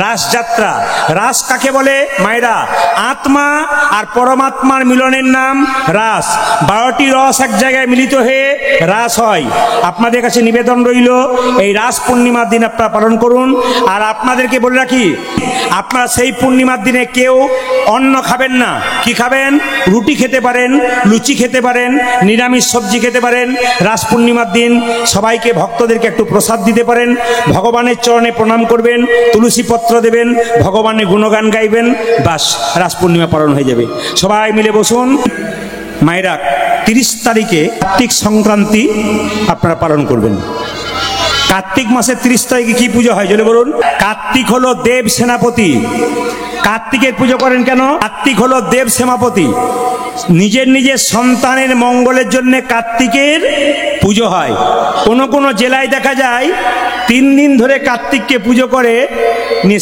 রাসযাত্রা। রাস কাকে বলে মায়েরা? আত্মা আর পরমাত্মার মিলনের নাম রাস। 12টি রস এক জায়গায় মিলিত হয়ে রাস হয়। আপনাদের কাছে নিবেদন রইল এই রাস পূর্ণিমার দিন আপনারা পালন করুন। আর আপনাদেরকে বলে রাখি, আপনারা সেই পূর্ণিমার দিনে কেউ অন্ন খাবেন না। কি খাবেন? রুটি খেতে পারেন, লুচি খেতে পারেন, নিরামিষ সবজি খেতে পারেন। রাস পূর্ণিমার দিন সবাইকে ভক্তদেরকে একটু প্রসাদ দিতে পারেন, ভগবানের চরণে প্রণাম করবেন, তুলসী পত্র দেবেন, ভগবানের গুণগান গাইবেন, বাস রাস পূর্ণিমা পালন হয়ে যাবে। সবাই মিলে বসুন। মায়েরা, 30 তারিখে কার্তিক সংক্রান্তি আপনারা পালন করবেন। কার্তিক মাসের 30 তারিখে কি পুজো হয় জলে বলুন? কার্তিক হলো দেব সেনাপতি। কার্তিকের পুজো করেন কেন? কার্তিক হলো দেব সেনাপতি। নিজের নিজের সন্তানের মঙ্গলের জন্য কার্তিকের পুজো হয়। কোনো কোনো জেলায় দেখা যায় 3 দিন ধরে কার্তিককে পুজো করে,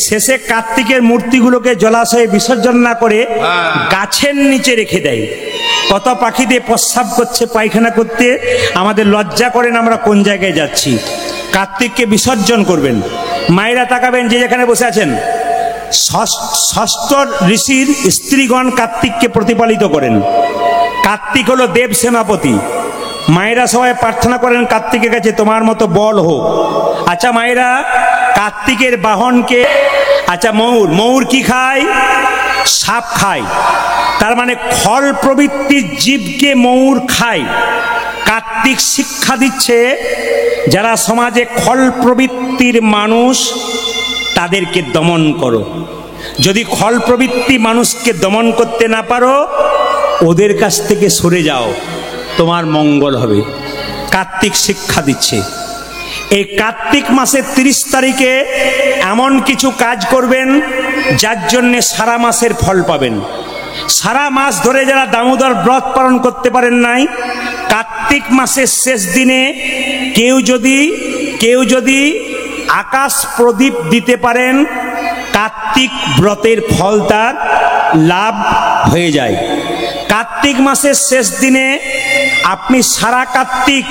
শেষে কার্তিকের মূর্তিগুলোকে জলাশয়ে বিসর্জন না করে গাছের নিচে রেখে দেয়। কত পাখিতে প্রস্রাব করছে, পায়খানা করতে, আমাদের লজ্জা করেন আমরা কোন জায়গায় যাচ্ছি। কার্তিককে বিসর্জন করবেন। মায়েরা তাকাবেন যে যেখানে বসে আছেন, ষষ্ঠ ঋষির স্ত্রীগণ কার্তিককে প্রতিপালিত করেন। কার্তিক হলো দেব সেনাপতি। মায়েরা সবাই প্রার্থনা করেন কার্তিকের কাছে, তোমার মতো বল হোক। আচ্ছা মায়েরা, কার্তিকের বাহনকে, আচ্ছা ময়ূর কি খায়? সাপ খায়। তার মানে খল প্রবৃত্তির জীবকে ময়ূর খায়। কার্তিক শিক্ষা দিচ্ছে, যারা সমাজে খল প্রবৃত্তির মানুষ তাদেরকে দমন করো। যদি খল প্রবৃত্তি মানুষকে দমন করতে না পারো, ওদের কাছ থেকে সরে যাও, তোমার মঙ্গল হবে। কার্তিক শিক্ষা দিচ্ছে। এই কার্তিক মাসের 30 তারিখে এমন কিছু কাজ করবেন যার জন্য সারা মাসের ফল পাবেন। সারা মাস ধরে যারা দামোদর ব্রত পালন করতে পারেন নাই, কার্তিক মাসের শেষ দিনে কেউ যদি আকাশ প্রদীপ দিতে পারেন, কার্তিক ব্রতের ফল তার লাভ হয়ে যায়। কার্তিক মাসের শেষ দিনে আপনি সারা কার্তিক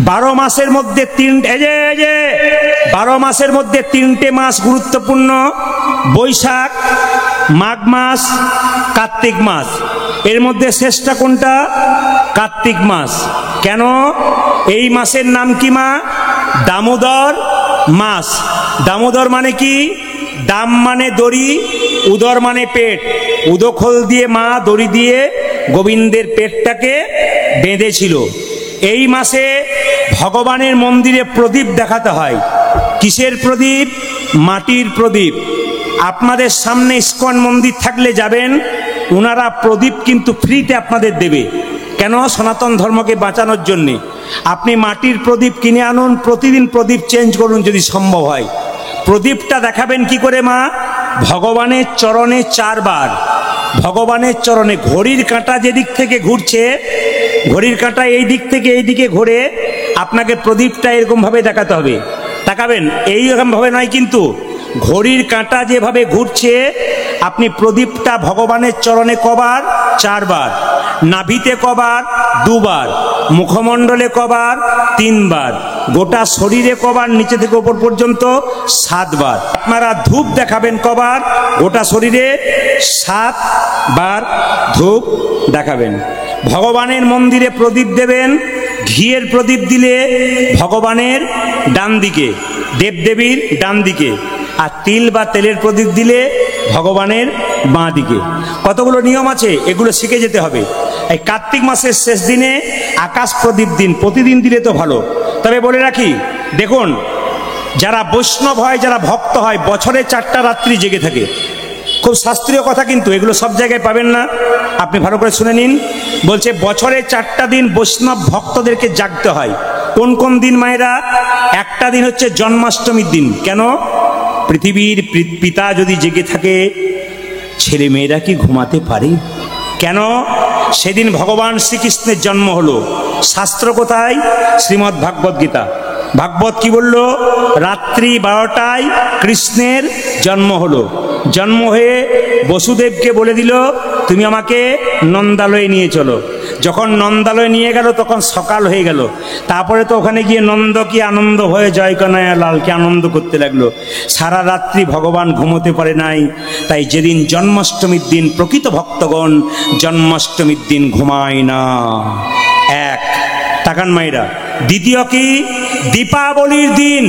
12 মাসের মধ্যে 12 মাসের মধ্যে 3টে মাস গুরুত্বপূর্ণ: বৈশাখ, মাঘ মাস, কার্তিক মাস। এর মধ্যে শেষটা কোনটা? কার্তিক মাস। কেন? এই মাসের নাম কি মা? দামোদর মাস। দামোদর মানে কি? দাম মানে দড়ি, উদর মানে পেট। উদখোল দিয়ে মা দড়ি দিয়ে গোবিন্দের পেটটাকে বেঁধেছিল। এই মাসে ভগবানের মন্দিরে প্রদীপ দেখাতে হয়। কিসের প্রদীপ? মাটির প্রদীপ। আপনাদের সামনে ইস্কন মন্দির থাকলে যাবেন, ওনারা প্রদীপ কিন্তু ফ্রিতে আপনাদের দেবে। কেন? সনাতন ধর্মকে বাঁচানোর জন্যে। আপনি মাটির প্রদীপ কিনে আনুন, প্রতিদিন প্রদীপ চেঞ্জ করুন যদি সম্ভব হয়। প্রদীপটা দেখাবেন কি করে মা? ভগবানের চরণে 4 বার। ভগবানের চরণে ঘড়ির কাঁটা যেদিক থেকে ঘুরছে, ঘড়ির কাঁটা এই দিক থেকে এই দিকে ঘুরে আপনাকে প্রদীপটা এরকম ভাবে দেখাতে হবে। তাকাবেন, এইরকম ভাবে নয় কিন্তু, ঘড়ির কাঁটা যেভাবে ঘুরছে আপনি প্রদীপটা ভগবানের চরণে কবার? 4 বার। নাভিতে কবার? 2 বার। মুখমণ্ডলে কবার? 3 বার। গোটা শরীরে কবার? নিচে থেকে উপর পর্যন্ত 7 বার। আপনারা ধূপ দেখাবেন কবার? গোটা শরীরে 7 বার ধূপ দেখাবেন। ভগবানের মন্দিরে প্রদীপ দেবেন। ঘিয়ের প্রদীপ দিলে ভগবানের ডান দিকে, দেবদেবীর ডান দিকে, আর তিল বা তেলের প্রদীপ দিলে ভগবানের বাঁ দিকে। কতগুলো নিয়ম আছে, এগুলো শিখে যেতে হবে। এই কার্তিক মাসের শেষ দিনে আকাশ প্রদীপ দিন, প্রতিদিন দিলে তো ভালো। তবে বলে রাখি, দেখুন, যারা বৈষ্ণব হয়, যারা ভক্ত হয়, বছরে 4টা রাত্রি জেগে থাকে। খুব শাস্ত্রীয় কথা, কিন্তু এগুলো সব জায়গায় পাবেন না। আপনি ভালো করে শুনে নিন। বলছে বছরে 4টা দিন বৈষ্ণব ভক্তদেরকে জাগতে হয়। কোন কোন দিন মায়েরা? একটা দিন হচ্ছে জন্মাষ্টমীর দিন। কেন? পৃথিবীর পিতা যদি জেগে থাকে, ছেলে মেয়েরা কি ঘুমাতে পারে? কেন? সেদিন ভগবান শ্রীকৃষ্ণের জন্ম হলো। শাস্ত্র কোথায়? শ্রীমদ্ ভাগবত গীতা। ভাগবত কি বলল? রাত্রি 12টায় কৃষ্ণের জন্ম হলো। জন্ম হয়ে বসুদেবকে বলে দিল তুমি আমাকে নন্দালয়ে নিয়ে চলো। যখন নন্দালয়ে নিয়ে গেল তখন সকাল হয়ে গেল। তারপরে তো ওখানে গিয়ে নন্দ কি আনন্দ হয়ে জয় কানাইয়া লালকে আনন্দ করতে লাগলো। সারা রাত্রি ভগবান ঘুমোতে পারে নাই। তাই যেদিন জন্মাষ্টমীর দিন প্রকৃত ভক্তগণ জন্মাষ্টমীর দিন ঘুমায় না। এক, তাকান মায়েরা। দ্বিতীয় কি? দীপাবলির দিন।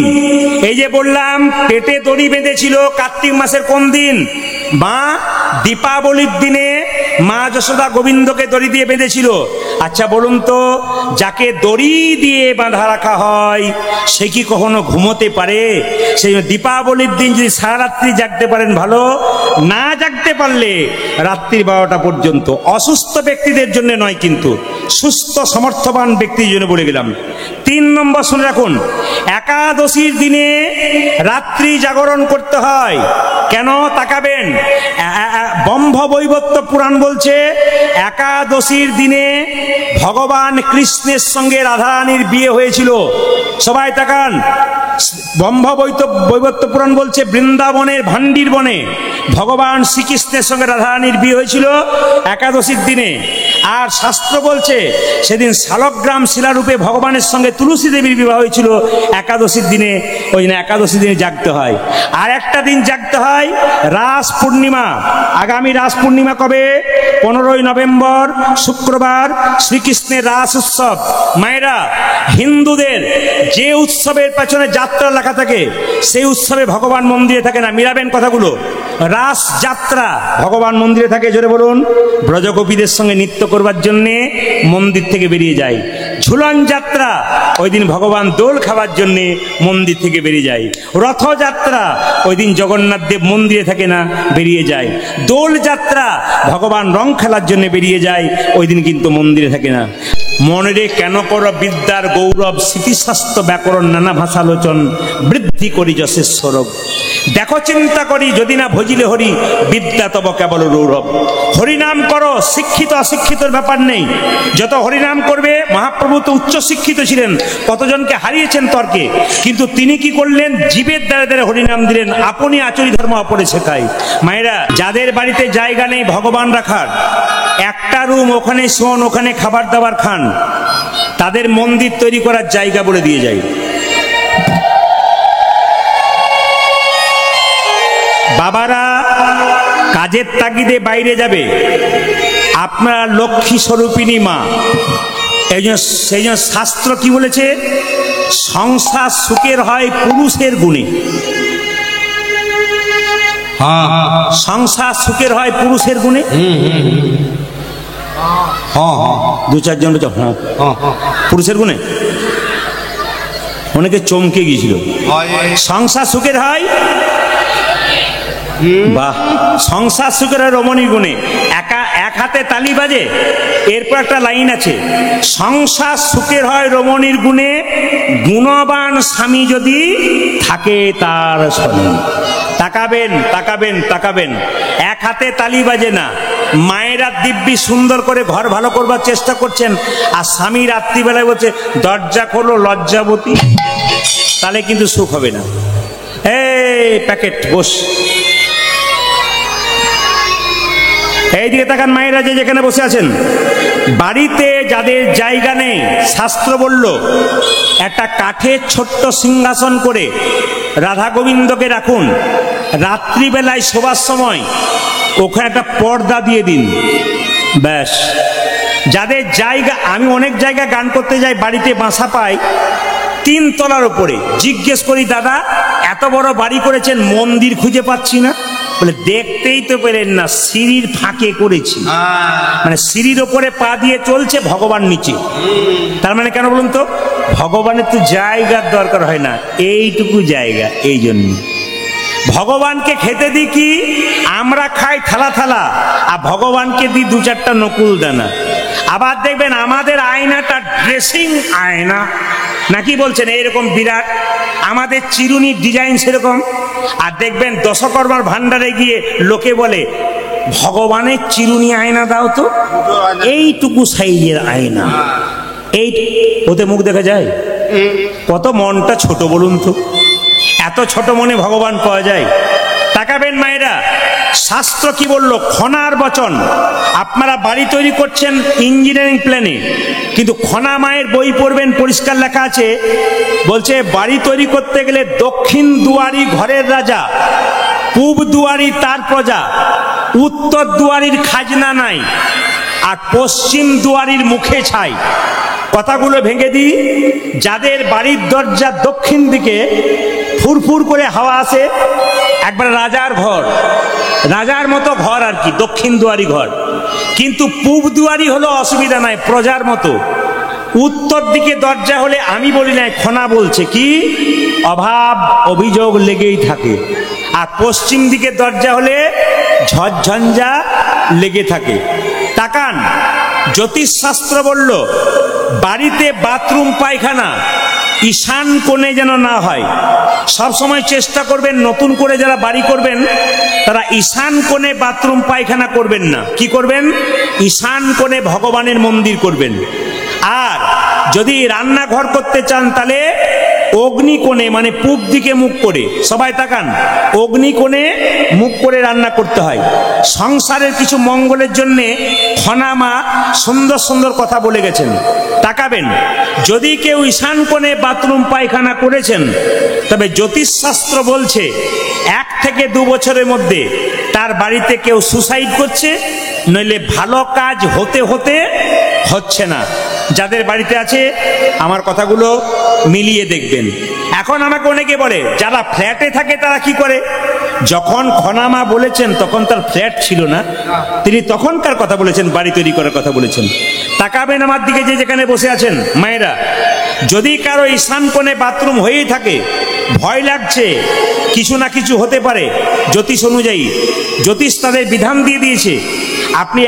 এই যে বললাম পেটে দড়ি বেঁধেছিল কার্তিক মাসের কোন দিন? মা দীপাবলির দিনে মা যশোদা গোবিন্দকে দড়ি দিয়ে বেঁধেছিল। আচ্ছা বলুন তো, যাকে দড়ি দিয়ে বাঁধা রাখা হয় সে কি কখনো ঘুমোতে পারে? সেই দীপাবলির দিন যদি সারা রাত্রি জাগতে পারেন ভালো, না জাগতে পারলে রাত্রি 12টা পর্যন্ত। অসুস্থ ব্যক্তিদের জন্য নয়, কিন্তু সুস্থ সমর্থবান ব্যক্তির জন্য বলে গেলাম। 3 নম্বর শুনে রাখুন, একাদশীর দিনে রাত্রি জাগরণ করতে হয়। কেন? তাকাবেন, ব্রহ্ম বৈবর্ত পুরাণ বলছে একাদশীর দিনে ভগবান কৃষ্ণের সঙ্গে রাধারানীর বিয়ে হয়েছিল। সবাই তাকান, ব্রহ্ম বৈবর্ত পুরাণ বলছে বৃন্দাবনের ভান্ডির বনে ভগবান শ্রীকৃষ্ণের সঙ্গে রাধারানীর বিয়ে হয়েছিল একাদশীর দিনে। আর শাস্ত্র বলছে সেদিন শালগ্রাম শিলারূপে ভগবানের সঙ্গে তুলসী দেবীর বিবাহ হয়েছিল একাদশীর দিনে। ওই জন্য একাদশীর দিনে জাগতে হয়। আর একটা দিন জাগতে হয় রাস পূর্ণিমা। আগামী রাস পূর্ণিমা কবে? 15ই নভেম্বর শুক্রবার শ্রীকৃষ্ণের রাস উৎসব। মায়েরা, হিন্দুদের যে উৎসবের পেছনে যাত্রা লেখা থাকে সেই উৎসবে ভগবান মন্দিরে থাকে না। মিলাবেন কথাগুলো। রাস যাত্রা ভগবান মন্দিরে থাকে, জোরে বলুন। ব্রজগোপীদের সঙ্গে নৃত্য করবার জন্যে মন্দির থেকে বেরিয়ে যায়। ঝুলন যাত্রা ওই দিন ভগবান দোল খাবার জন্যে মন্দির থেকে বেরিয়ে যায়। রথযাত্রা ওই দিন জগন্নাথ দেব মন্দিরে থাকে না, বেরিয়ে যায়। দোল যাত্রা ভগবান রং খেলার জন্য বেরিয়ে যায়, ওই দিন কিন্তু মন্দিরে থাকে না। মনে রে কেন কর বিদ্যার গৌরব, স্মৃতিশাস্ত্র ব্যাকরণ নানা ভাষালোচন, বৃদ্ধি করি যশের স্বরূপ। দেখো চিন্তা করি যদি না ভজিলে হরি, বিদ্যা তব কেবল গৌরব। হরিনাম করো, শিক্ষিত অশিক্ষিতর ব্যাপার নেই। যত হরিনাম করবে, মহাপ্রভু তো উচ্চ শিক্ষিত ছিলেন, কতজনকে হারিয়েছেন তর্কে, কিন্তু তিনি কি করলেন? জীবের দ্বারা দ্বারা হরিনাম দিলেন। আপনি আচরি ধর্ম অপরে শেখায়। মায়েরা, যাদের বাড়িতে জায়গা নেই ভগবান রাখার, একটা রুম ওখানে শোন, ওখানে খাবার দাবার খান, তাদের মন্দির তৈরি করার জায়গা বলে দিয়ে যায়। বাবারা কাজের তাগিদে বাইরে যাবে, আপনারা লক্ষ্মী স্বরূপিণী মা। সেই জন্য শাস্ত্র কি বলেছে? সংসার সুখের হয় পুরুষের গুণে। সংসার সুখের হয় পুরুষের গুণে। দু চারজন বলছে পুরুষের গুণে। অনেকে চমকে গিয়েছিল। সংসার সুখের হয়, বাহ, সংসার সুখের হয় রমণীর গুণে। এক হাতে তালি বাজে, এরপর একটা লাইন আছে, সংসার সুখের হয় রমণীর গুণে, গুণবান স্বামী যদি থাকে তার সনে। তাকাবেন তাকাবেন তাকাবেন, এক হাতে তালি বাজে না। মায়েরা দিব্যি সুন্দর করে ঘর ভালো করবার চেষ্টা করছেন, আর স্বামী রাত্রিবেলায় বলছে দরজা খোলো লজ্জাবতী, তাহলে কিন্তু সুখ হবে না। এই প্যাকেট বস, এইদিকে তাকান মায়েরা, যে যেখানে বসে আছেন। বাড়িতে যাদের জায়গা নেই, শাস্ত্র বলল একটা কাঠের ছোট্ট সিংহাসন করে রাধা গোবিন্দকে রাখুন। রাত্রিবেলায় শোবার সময় ওখানে একটা পর্দা দিয়ে দিন, ব্যাস। যাদের জায়গা, আমি অনেক জায়গায় গান করতে যাই, বাড়িতে বাসা পাই 3 তলার উপরে। জিজ্ঞেস করি দাদা এত বড় বাড়ি করেছেন, মন্দির খুঁজে পাচ্ছি না। বলে দেখতেই তো পেলেন না, সিঁড়ির ফাঁকে করেছি। মানে সিঁড়ির ওপরে পা দিয়ে চলছে, ভগবান নিচে। তার মানে কেন বলুন তো? ভগবানের তো জায়গার দরকার হয় না, এইটুকু জায়গা। এই জন্য ভগবানকে খেতে দিই কি, আমরা খাই থালা থালা, আর ভগবানকে দিই 2-4টা নকুল দানা। আবার দেখবেন আমাদের আয়নাটা ড্রেসিং আয়না নাকি বলছেন, এইরকম বিরাট। আমাদের চিরুনির ডিজাইন সেরকম। আর দেখবেন দশকর্মার ভান্ডারে গিয়ে লোকে বলে ভগবানের চিরুনি আয়না দাও তো, এইটুকু সাইজের আয়না। এই ওতে মুখ দেখা যায়? কত মনটা ছোট বলুন তো, এত ছোট মনে ভগবান পাওয়া যায়। তাকাবেন মায়েরা, শাস্ত্র কি বলল? খনার বচন। আপনারা বাড়ি তৈরি করছেন ইঞ্জিনিয়ারিং প্ল্যানে, কিন্তু খনা মায়ের বই পড়বেন, পরিষ্কার লেখা আছে, বলছে বাড়ি তৈরি করতে গেলে দক্ষিণ দুয়ারি ঘরের রাজা, পূব দুয়ারি তার প্রজা, উত্তর দুয়ারির খাজনা নাই, আর পশ্চিম দুয়ারির মুখে ছাই। কথাগুলো ভেঙে দিই, যাদের বাড়ির দরজা দক্ষিণ দিকে, ফুরফুর করে হাওয়া আসে, একবার রাজার ঘর, রাজার মতো ঘর আর কি, দক্ষিণ দুয়ারি ঘর। কিন্তু পূব দুয়ারি হলো অসুবিধা নাই, প্রজার মতো। উত্তর দিকে দরজা হলে, আমি বলি নাই, খনা বলছে কি, অভাব অভিযোগ লেগেই থাকে। আর পশ্চিম দিকে দরজা হলে ঝড়ঝঞ্ঝা লেগে থাকে। তাকান, জ্যোতিষশাস্ত্র বলল বাড়িতে বাথরুম পায়খানা ঈশান কোণে যেন না হয়। সব সময় চেষ্টা করবেন, নতুন করে যারা বাড়ি করবেন তারা ঈশান কোণে বাথরুম পায়খানা করবেন না। কি করবেন? ঈশান কোণে ভগবানের মন্দির করবেন। আর যদি রান্নাঘর করতে চান তাহলে অগ্নিকোণে, মানে পূব দিকে মুখ করে। সবাই তাকান, অগ্নিকোণে মুখ করে রান্না করতে হয়। সংসারের কিছু মঙ্গলের জন্যে খনা মা সুন্দর সুন্দর কথা বলে গেছেন। তাকাবেন, যদি কেউ ঈশান কোণে বাথরুম পায়খানা করেছেন, তবে জ্যোতিষশাস্ত্র বলছে 1 থেকে 2 বছরের মধ্যে তার বাড়িতে কেউ সুসাইড করছে, নইলে ভালো কাজ হতে হতে হচ্ছে না। যাদের বাড়িতে আছে আমার কথাগুলো মিলিয়ে দেখবেন। এখন আমাকে অনেকে বলে, যারা ফ্ল্যাটে থাকে তারা কি করে? যখন খনামা বলেছেন তখন তার ফ্ল্যাট ছিল না, তিনি তখনকার কথা বলেছেন, বাড়ি তৈরি করার কথা বলেছেন। তাকাবেন আমার দিকে, যে যেখানে বসে আছেন মায়েরা, যদি কারো ঈশান কোণে বাথরুম হয়েই থাকে, ভয় লাগছে কিছু না কিছু হতে পারে, জ্যোতিষ অনুযায়ী জ্যোতিষ তাদের বিধান দিয়ে দিয়েছে, আপনি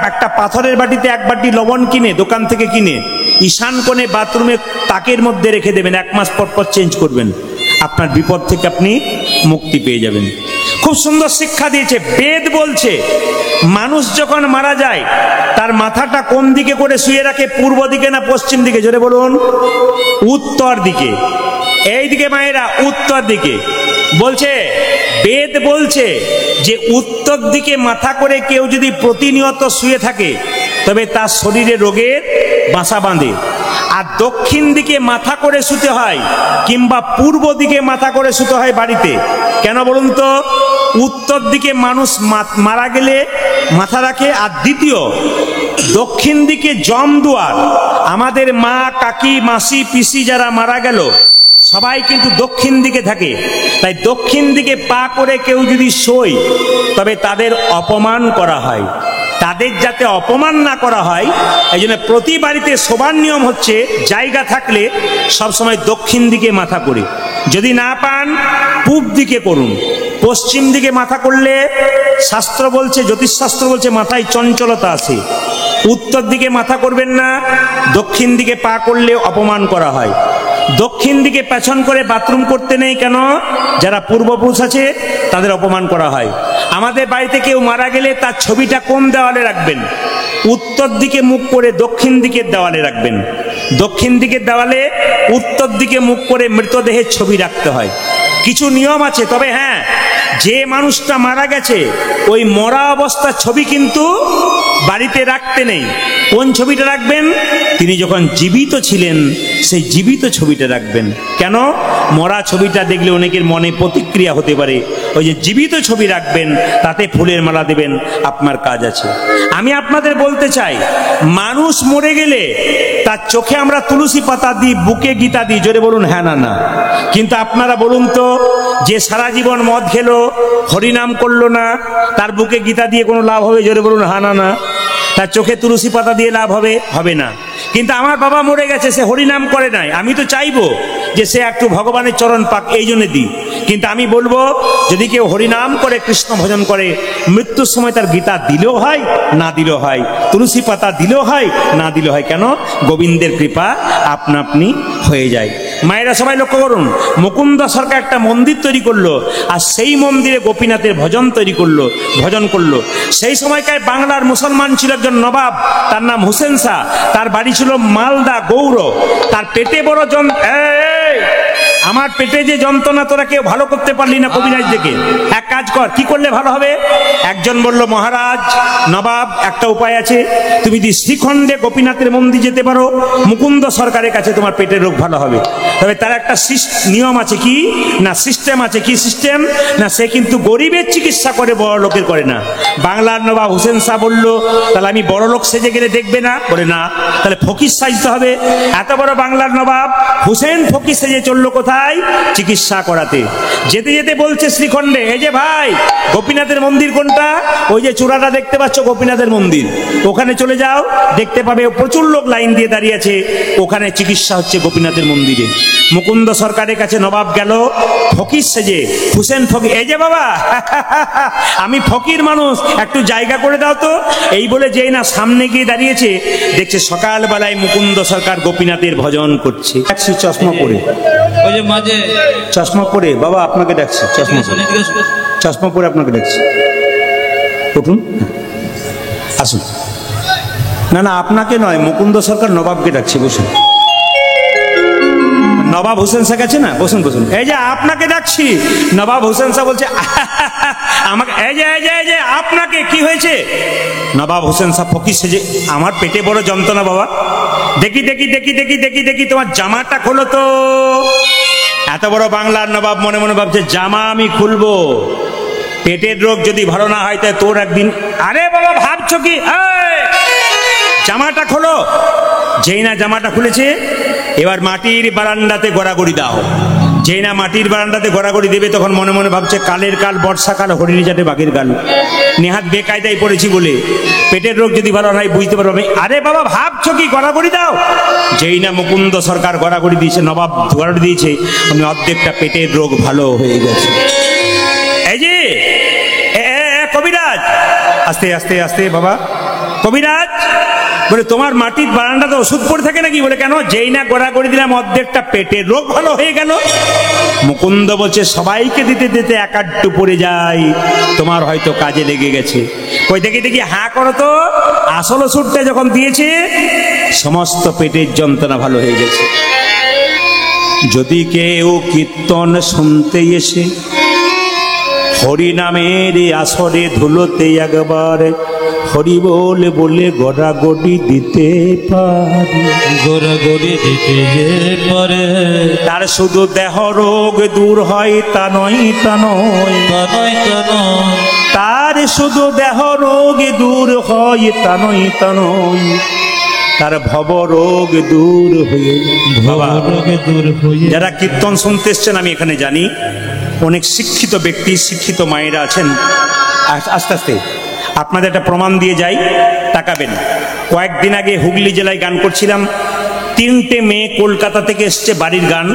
একটা পাথরের বাটিতে 1 বাটি লবণ কিনে, দোকান থেকে কিনে, ঈশান কোণে বাথরুমে তাকের মধ্যে রেখে দেবেন, 1 মাস পর পর চেঞ্জ করবেন, আপনার বিপদ থেকে আপনি মুক্তি পেয়ে যাবেন। খুব সুন্দর শিক্ষা দিয়েছে। বেদ বলছে মানুষ যখন মারা যায় তার মাথাটা কোন দিকে করে শুয়ে রাখে? পূর্ব দিকে না পশ্চিম দিকে? জোরে বলুন। উত্তর দিকে। এই দিকে মায়েরা, উত্তর দিকে। বলছে, বেদ বলছে যে উত্তর দিকে মাথা করে কেউ যদি প্রতিনিয়ত শুয়ে থাকে তবে তার শরীরে রোগের বাসা বাঁধে। আর দক্ষিণ দিকে মাথা করে শুতে হয়, কিংবা পূর্ব দিকে মাথা করে শুতে হয় বাড়িতে। কেন বলুন তো? উত্তর দিকে মানুষ মারা গেলে মাথা রাখে, আর দ্বিতীয় দক্ষিণ দিকে জমদুয়ার। আমাদের মা, কাকি, মাসি, পিসি যারা মারা গেল সবাই কিন্তু দক্ষিণ দিকে থাকে। তাই দক্ষিণ দিকে পা করে কেউ যদি শোয় তবে তাদের অপমান করা হয়। তাদের যাতে অপমান না করা হয়, এই জন্য প্রতি বাড়িতে শোবার নিয়ম হচ্ছে জায়গা থাকলে সবসময় দক্ষিণ দিকে মাথা করে, যদি না পান পূব দিকে করুন। পশ্চিম দিকে মাথা করলে শাস্ত্র বলছে, জ্যোতিষশাস্ত্র বলছে মাথায় চঞ্চলতা আসে। উত্তর দিকে মাথা করবেন না, দক্ষিণ দিকে পা করলে অপমান করা হয়। দক্ষিণ দিকে পেছন করে বাথরুম করতে নেই। কেন? যারা পূর্বপুরুষ আছে তাদের অপমান করা হয়। আমাদের বাড়িতে কেউ মারা গেলে তার ছবিটা কোন দেওয়ালে রাখবেন? উত্তর দিকে মুখ করে দক্ষিণ দিকের দেওয়ালে রাখবেন। দক্ষিণ দিকের দেওয়ালে উত্তর দিকে মুখ করে মৃতদেহের ছবি রাখতে হয়। কিছু নিয়ম আছে। তবে হ্যাঁ, যে মানুষটা মারা গেছে ওই মরা অবস্থার ছবি কিন্তু বাড়িতে রাখতে নেই। কোন ছবিটা রাখবেন? তিনি যখন জীবিত ছিলেন সেই জীবিত ছবিটা রাখবেন। কেন? মরা ছবিটা দেখলে অনেকের মনে প্রতিক্রিয়া হতে পারে। ওই যে জীবিত ছবি রাখবেন, তাতে ফুলের মালা দেবেন, আপনার কাজ আছে। আমি আপনাদের বলতে চাই, মানুষ মরে গেলে তার চোখে আমরা তুলসী পাতা দিই, বুকে গীতা দিই। জোরে বলুন হ্যাঁ না না। কিন্তু আপনারা বলুন তো, যে সারা জীবন মদ খেলো, হরিনাম করলো না, তার বুকে গীতা দিয়ে কোনো লাভ হবে? জোরে বলুন হ্যাঁ না না। তার চোখে তুলসী পাতা দিয়ে লাভ হবে? হবে না। কিন্তু আমার বাবা মরে গেছে, সে হরিনাম করে নাই, আমি তো চাইবো যে সে একটু ভগবানের চরণ পাক, এই জন্য দিই। কিন্তু আমি বলবো, যদি কেউ হরিনাম করে, কৃষ্ণ ভজন করে, মৃত্যুর সময় তার গীতা দিলেও হয়, না দিলেও হয়, তুলসী পাতা দিলেও হয়, না দিলেও হয়। কেন? গোবিন্দের কৃপা আপনা আপনি হয়ে যায়। মায়েরা সবাই লক্ষ্য করুন, মুকুন্দ সরকার একটা মন্দির তৈরি করলো, আর সেই মন্দিরে গোপীনাথের ভজন তৈরি করলো, ভজন করলো। সেই সময়কার বাংলার মুসলমান ছিল একজন নবাব, তার নাম হুসেন শাহ। তার বাড়ি ছিল মালদা গৌর। তার পেটে বড় আমার পেটে যে যন্ত্রণা, তোরা কেউ ভালো করতে পারলি না কবিরাজ দেখে, এক কাজ কর, কি করলে ভালো হবে? একজন বলল, মহারাজ নবাব, একটা উপায় আছে, তুমি যদি শ্রীখণ্ডে গোপীনাথের মন্দির যেতে পারো, মুকুন্দ সরকারের কাছে তোমার পেটের রোগ ভালো হবে। তবে তার একটা নিয়ম আছে, কি না সিস্টেম আছে। কি সিস্টেম? না সে কিন্তু গরিবের চিকিৎসা করে, বড় লোকের করে না। বাংলার নবাব হুসেন শাহ বলল, তাহলে আমি বড় লোক সেজে গেলে দেখবে না? বলে না, তাহলে ফকির সাজতে হবে। এত বড় বাংলার নবাব হুসেন ফকির সেজে চললো কোথায়? চিকিৎসা করাতে। যেতে যেতে বলছে শ্রীখণ্ডে, এই যে ভাই, গোপীনাথের মন্দির কোনটা? ওই যে চূড়াটা দেখতে পাচ্ছ, গোপীনাথের মন্দির, ওখানে চলে যাও, দেখতে পাবে প্রচুর লোক লাইন দিয়ে দাঁড়িয়ে আছে, ওখানে চিকিৎসা হচ্ছে গোপীনাথের মন্দিরে। মুকুন্দ সরকারের কাছে নবাব গেল ফকির সেজে। হুসেন ফকির, এই যে বাবা, আমি ফকির মানুষ, একটু জায়গা করে দাও তো। এই বলে যেই না সামনে গিয়ে দাঁড়িয়েছে, দেখছে সকালবেলায় মুকুন্দ সরকার গোপীনাথের ভজন করছে। চশমা পরে, ওই যে মাঝে চশমা পরে, বাবা আপনাকে ডাকছি, চশমা পরে আপনাকে ডাকছি, উঠুন, আসুন। না না, আপনাকে নয়, মুকুন্দ সরকার নবাবকে ডাকছে, বসুন। নবাব হোসেন শাহ গেছে না, বসুন বসুন। এই যে আপনাকে ডাকছি। নবাব হোসেন শাহ বলছে, আমাকে, এই যে আপনাকে, কি হয়েছে? নবাব হোসেন শাহ ফকির সেজে, আমার পেটে বড় যন্ত্রণা বাবা, দেখি দেখি দেখি দেখি দেখি দেখি তোমার জামাটা খোলো তো। এত বড় বাংলার নবাব মনে মনে ভাবছে, জামা আমি খুলবো, পেটের রোগ যদি ভালো না হয় তাই তোর একদিন। আরে বাবা, ভাবছো কি? জামাটা খোলো। যেই না জামাটা খুলেছে, এবার মাটির বারান্দাতে গড়াগড়ি দাও। যেই না মাটির বারান্দাতে গড়াগড়ি দেবে, তখন মনে মনে ভাবছে, কালের কাল বর্ষাকাল, হরিণী চাটে বাঘের গাল, নেহাত বেকায়দায় পড়েছি বলে পেটের রোগ যদি ভালো হয় বুঝতে পারবো আমি। আরে বাবা, ভাবছো কি? গড়াগড়ি দাও। যেই না মুকুন্দ সরকার গড়াগড়ি দিয়েছে, নবাব গড়াগড়ি দিয়েছে, আমি অর্ধেকটা পেটের রোগ ভালো হয়ে গেছে। এই যে কবিরাজ, আস্তে আস্তে আস্তে বাবা, কবিরাজ বলে, তোমার মাটির বারান্দাতে ওষুধ পড়ে থাকে নাকি? বলে, কেন? যেই না গড়াগড়ি দিলাম, অর্ধেকটা পেটের রোগ ভালো হয়ে গেল। মুকুন্দ বলছে, সবাইকে দিতে দিতে এক আধটু পড়ে যায়, তোমার হয়তো কাজে লেগে গেছে। কই দেখি দেখি, হাঁ করো তো। আসল ওষুধটা যখন দিয়েছে, সমস্ত পেটের যন্ত্রণা ভালো হয়ে গেছে। যদি কেউ কীর্তন শুনতে এসে হরি নামের আসরে ধুলোতে একবার হরি বলে বলে গড়াগড়ি দিতে পারে, গড়াগড়ি দিতে পারে, তার শুধু দেহ রোগ দূর হয় তা নয়, তা নয়, তা নয়, তা নয়, তার শুধু দেহ রোগ দূর হয় তা নয়, তা নয়, তার ভব রোগ দূর হয়ে যায়। যারা কীর্তন শুনতে এসছেন, আমি এখানে জানি অনেক শিক্ষিত ব্যক্তি, শিক্ষিত মায়েরা আছেন। আস্তে আস্তে আপনাদের একটা প্রমাণ দিয়ে যাই, তাকাবেন। কয়েকদিন আগে হুগলি জেলায় গান করছিলাম, 3টে মেয়ে কলকাতা থেকে এসছে, বাড়ির গান,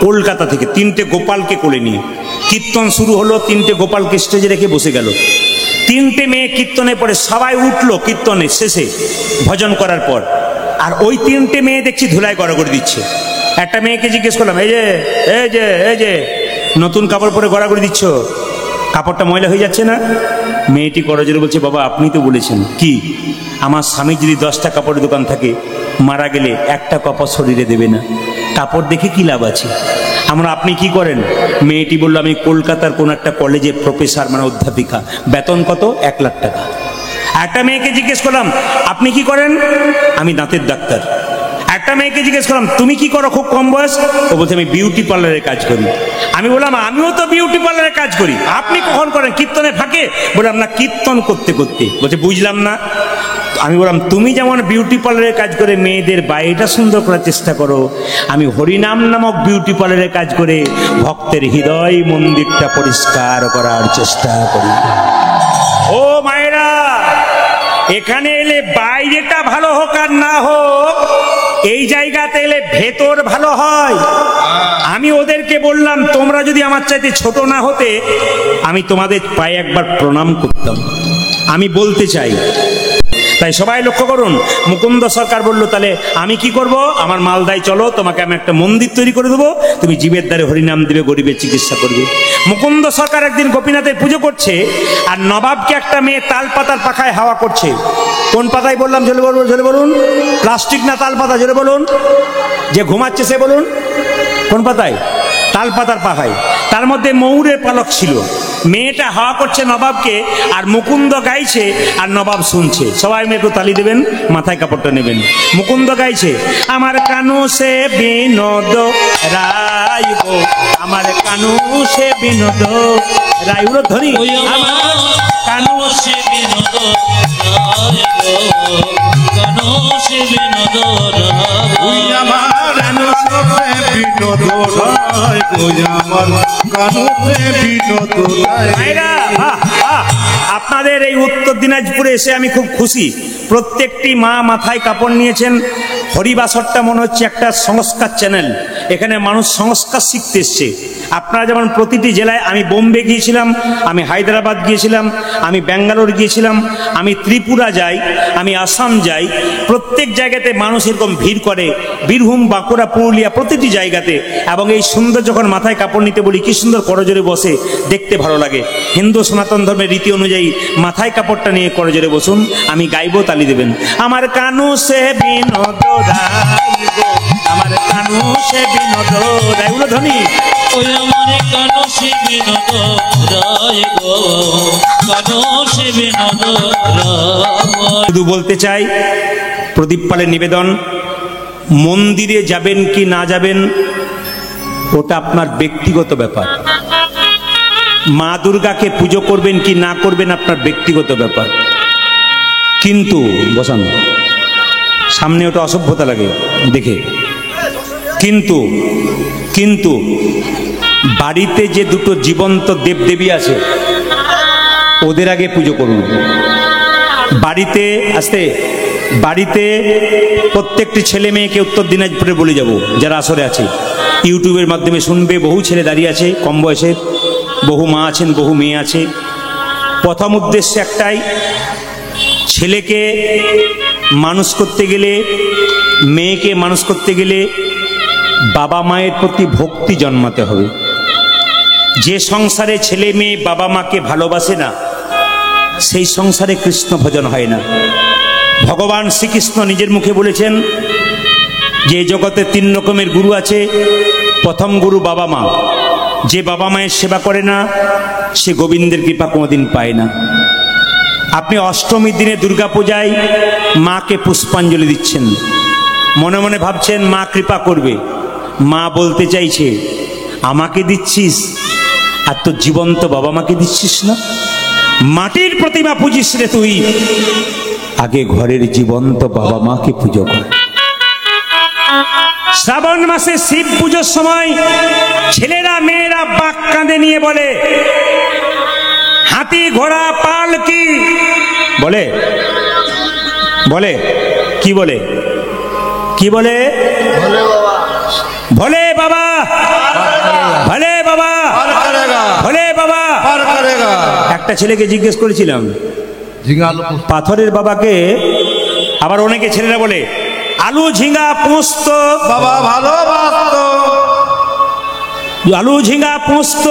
কলকাতা থেকে 3টে গোপালকে কোলে নিয়ে কীর্তন শুরু হলো। 3টে গোপালকে স্টেজে রেখে বসে গেল। 3টে মেয়ে কীর্তনে পড়ে সবাই উঠলো কীর্তনের শেষে, ভজন করার পর। আর ওই 3টে মেয়ে দেখছি ধুলায় গড়াগড়ি দিচ্ছে। একটা মেয়েকে জিজ্ঞেস করলাম, এই যে এই যে এই যে নতুন কাপড় পরে গড়াগড়ি দিচ্ছ, কাপড়টা ময়লা হয়ে যাচ্ছে না? মেয়েটি করজোরে বলছে, বাবা আপনি তো বলেছেন, কি আমার স্বামী যদি 10টা কাপড়ের দোকান থাকে, মারা গেলে একটা কাপড় শরীরে দেবে না, কাপড় দেখে কি লাভ আছে? আমরা, আপনি কি করেন? মেয়েটি বলল, আমি কলকাতার কোন একটা কলেজে প্রফেসর, মানে অধ্যাপিকা, বেতন কত? 1 লাখ টাকা। একটা মেয়েকে জিজ্ঞেস করলাম, আপনি কি করেন? আমি দাঁতের ডাক্তার। একটা মেয়েকে জিজ্ঞেস করলাম, তুমি কি করো? খুব কম বয়স। ও বলছে, আমি বিউটি পার্লারের কাজ করি। আমি বললাম, আমিও তো বিউটি পার্লারের কাজ করি, আপনি কখন করেন? কীর্তনে ফাঁকে? বললাম, না, কীর্তন করতে করতে। বলছে, বুঝলাম না। আমি বললাম, তুমি যেমন বিউটি পার্লারের কাজ করে মেয়েদের বাড়িটা সুন্দর করার চেষ্টা করো, আমি হরিনাম নামক বিউটি পার্লারের কাজ করে ভক্তের হৃদয় মন্দিরটা পরিষ্কার করার চেষ্টা করি। ও মায়েরা, এখানে এলে বাইরেটা ভালো হোক আর না হোক, এই জায়গাতে এলে ভেতর ভালো হয়। আমি ওদেরকে বললাম, তোমরা যদি আমার চাইতে ছোট না হতে, আমি তোমাদের পায়ে একবার প্রণাম করতাম। আমি বলতে চাই, তাই সবাই লক্ষ্য করুন, মুকুন্দ সরকার বলল, তাহলে আমি কি করব? আমার মালদায় চলো, তোমাকে আমি একটা মন্দির তৈরি করে দেবো, তুমি জীবের দ্বারে হরিনাম দেবে, গরিবের চিকিৎসা করবে। মুকুন্দ সরকার একদিন গোপীনাথের পুজো করছে, আর নবাবকে একটা মেয়ে তাল পাতার পাখায় হাওয়া করছে। কোন পাতায় বললাম? জোরে বলুন, জোরে বলুন। প্লাস্টিক না তাল পাতা? জোরে বলুন। যে ঘুমাচ্ছে সে বলুন কোন পাতায়? তাল পাতার পাখায়। তার মধ্যে ময়ূরের পালক ছিল। মেয়েটা হাওয়া করছে নবাবকে, আর মুকুন্দ গাইছে, আর নবাব শুনছে। সবাই মেয়ে একটু তালি দেবেন, মাথায় কাপড়টা নেবেন। মুকুন্দ গাইছে, আমার কানু সে বিনোদ রায় গো, আমার কানু সে বিনোদ রায়। উলো ধরি, ওই আমার কানু সে বিনোদ রায় গো, কানু সে বিনোদ রায়। আমার কানু সে বিনোদ রায় গো, আমার কানু সে বিনোদ রায়। মায়েরা, আপনাদের এই উত্তর দিনাজপুরে এসে আমি খুব খুশি। প্রত্যেকটি মা মাথায় কাপড় নিয়েছেন। হরিবাসরটা মনে হচ্ছে একটা সংস্কার চ্যানেল, এখানে মানুষ সংস্কার শিখতে এসছে। আপনারা যেমন প্রতিটি জেলায়, আমি বোম্বে গিয়েছিলাম, আমি হায়দ্রাবাদ গিয়েছিলাম, আমি ব্যাঙ্গালোর গিয়েছিলাম, আমি ত্রিপুরা যাই, আমি আসাম যাই, প্রত্যেক জায়গাতে মানুষ এরকম ভিড় করে, বীরভূম, বাঁকুড়া, পুরুলিয়া, প্রতিটি জায়গাতে। এবং এই সুন্দর যখন মাথায় কাপড় নিতে বলি, কি সুন্দর করজোরে বসে, দেখতে ভালো লাগে। হিন্দু সনাতন ধর্মের রীতি অনুযায়ী মাথায় কাপড়টা নিয়ে করজোরে বসুন, আমি গাইবো, তালি দেবেন। আমার কানু সে বিনোদ রায় গো, আমার কানু সে বিনোদ রায়। উলো ধ্বনি, ওই আমার কানু সে বিনোদ রায় গো, কানু সে বিনোদ রায়। শুধু বলতে চাই, প্রদীপ পালের নিবেদন, মন্দিরে যাবেন কি না যাবেন ওটা আপনার ব্যক্তিগত ব্যাপার। মা দুর্গাকে পুজো করবেন কি না করবেন আপনার ব্যক্তিগত ব্যাপার। কিন্তু বসান, সামনে ওটা অসভ্যতা লাগে দেখে। কিন্তু কিন্তু বাড়িতে যে দুটো জীবন্ত দেবদেবী আছে, ওদের আগে পুজো করুন। বাড়িতে আসতে, বাড়িতে প্রত্যেকটি ছেলে মেয়েকে উত্তর দিনাজপুরে বলে যাব, যারা আসরে আছে, ইউটিউবের মাধ্যমে শুনবে। বহু ছেলে দাঁড়িয়ে আছে কম বয়সের, বহু মা আছেন, বহু মেয়ে আছে। প্রথম উদ্দেশ্য একটাই, ছেলেকে মানুষ করতে গেলে, মেয়েকে মানুষ করতে গেলে বাবা মায়ের প্রতি ভক্তি জন্মাতে হবে। যে সংসারে ছেলে মেয়ে বাবা মাকে ভালোবাসে না, সেই সংসারে কৃষ্ণ ভজন হয় না। ভগবান শ্রীকৃষ্ণ নিজের মুখে বলেছেন যে জগতে 3 রকমের গুরু আছে। প্রথম গুরু বাবা মা। যে বাবা মায়ের সেবা করে না, সে গোবিন্দের কৃপা কোনোদিন পায় না। আপনি অষ্টমীর দিনে দুর্গাপূজায় মাকে পুষ্পাঞ্জলি দিচ্ছেন, মনে মনে ভাবছেন মা কৃপা করবে। মা বলতে চাইছে, আমাকে দিচ্ছিস আর তোর জীবন্ত বাবা মাকে দিচ্ছিস না? মাটির প্রতিমা পুজিস রে তুই, আগে ঘরের জীবন্ত বাবা মাকে পুজো কর। শ্রাবণ মাসে শিব পুজোর সময় ছেলেরা মেয়েরা বাঁক কাঁধে নিয়ে বলে, হাতি ঘোড়া পালকি বলে, বলে কি বলে, কি বলে? ভোলে বাবা, ভোলে বাবা, ভোলে বাবা। একটা ছেলেকে জিজ্ঞেস করেছিলাম, পাথরের বাবাকে আবার অনেকে ছেলেরা বলে আলু ঝিঙ্গা পোস্ত বাবা ভালোবাসতো, আলু ঝিঙ্গা পোস্ত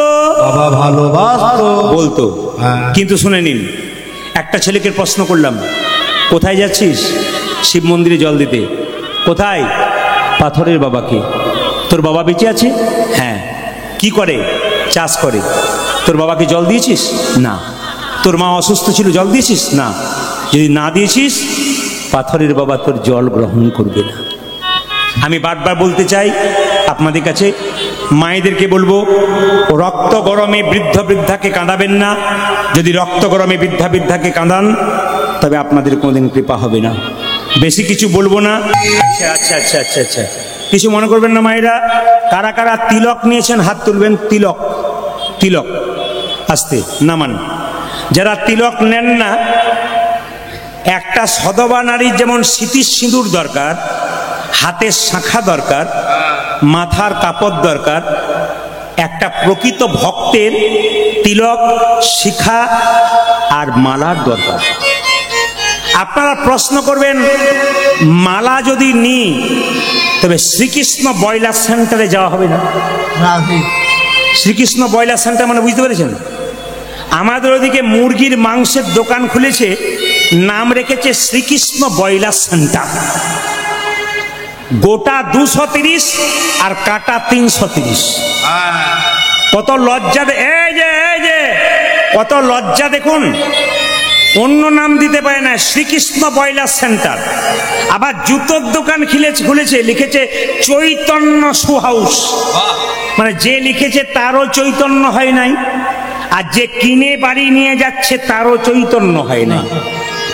বাবা ভালোবাসতো বলতো। কিন্তু শুনে নিন, একটা ছেলেকে প্রশ্ন করলাম, কোথায় যাচ্ছিস? শিব মন্দিরে জল দিতে। কোথায়? পাথরের বাবাকে। তোর বাবা বেঁচে আছে? হ্যাঁ। কি করে? চাষ করে। তোর বাবাকে জল দিয়েছিস? না। তোর মা অসুস্থ ছিল, জল দিয়েছিস? না। যদি না দিয়েছিস, পাথরের বাবা তোর জল গ্রহণ করবে না। আমি বারবার বলতে চাই আপনাদের কাছে, মায়েদেরকে বলবো, রক্ত গরমে বৃদ্ধ বৃদ্ধাকে কাঁদাবেন না। যদি রক্ত গরমে বৃদ্ধা বৃদ্ধাকে কাঁদান, তবে আপনাদের কোনোদিন কৃপা হবে না। বেশি কিছু বলবো না। আচ্ছা আচ্ছা আচ্ছা আচ্ছা আচ্ছা, কিছু মনে করবেন না মায়েরা। কারা কারা তিলক নিয়েছেন হাত তুলবেন। তিলক, তিলক আস্তে নামান। যারা তিলক নেন না, একটা সধবা নারীর যেমন স্মৃতির সিঁদুর দরকার, হাতের শাঁখা দরকার, মাথার কাপড় দরকার, একটা প্রকৃত ভক্তের তিলক, শিখা আর মালার দরকার। আপনারা প্রশ্ন করবেন, মালা যদি নিই তবে শ্রীকৃষ্ণ ব্রয়লার সেন্টারে যাওয়া হবে না? শ্রীকৃষ্ণ ব্রয়লার সেন্টার মানে বুঝতে পেরেছেন? আমাদের ওদিকে মুরগির মাংসের দোকান খুলেছে, নাম রেখেছে শ্রীকৃষ্ণ ব্রয়লার সেন্টার। গোটা 230 আর কাটা 330। কত লজ্জা! এই যে কত লজ্জা দেখুন, অন্য নাম দিতে পারে না, শ্রীকৃষ্ণ ব্রয়লার সেন্টার। আবার জুতোর দোকান খুলেছে, লিখেছে চৈতন্য শু হাউস। মানে যে লিখেছে তারও চৈতন্য হয় নাই, আর যে কিনে বাড়ি নিয়ে যাচ্ছে তারও চৈতন্য হয় নাই।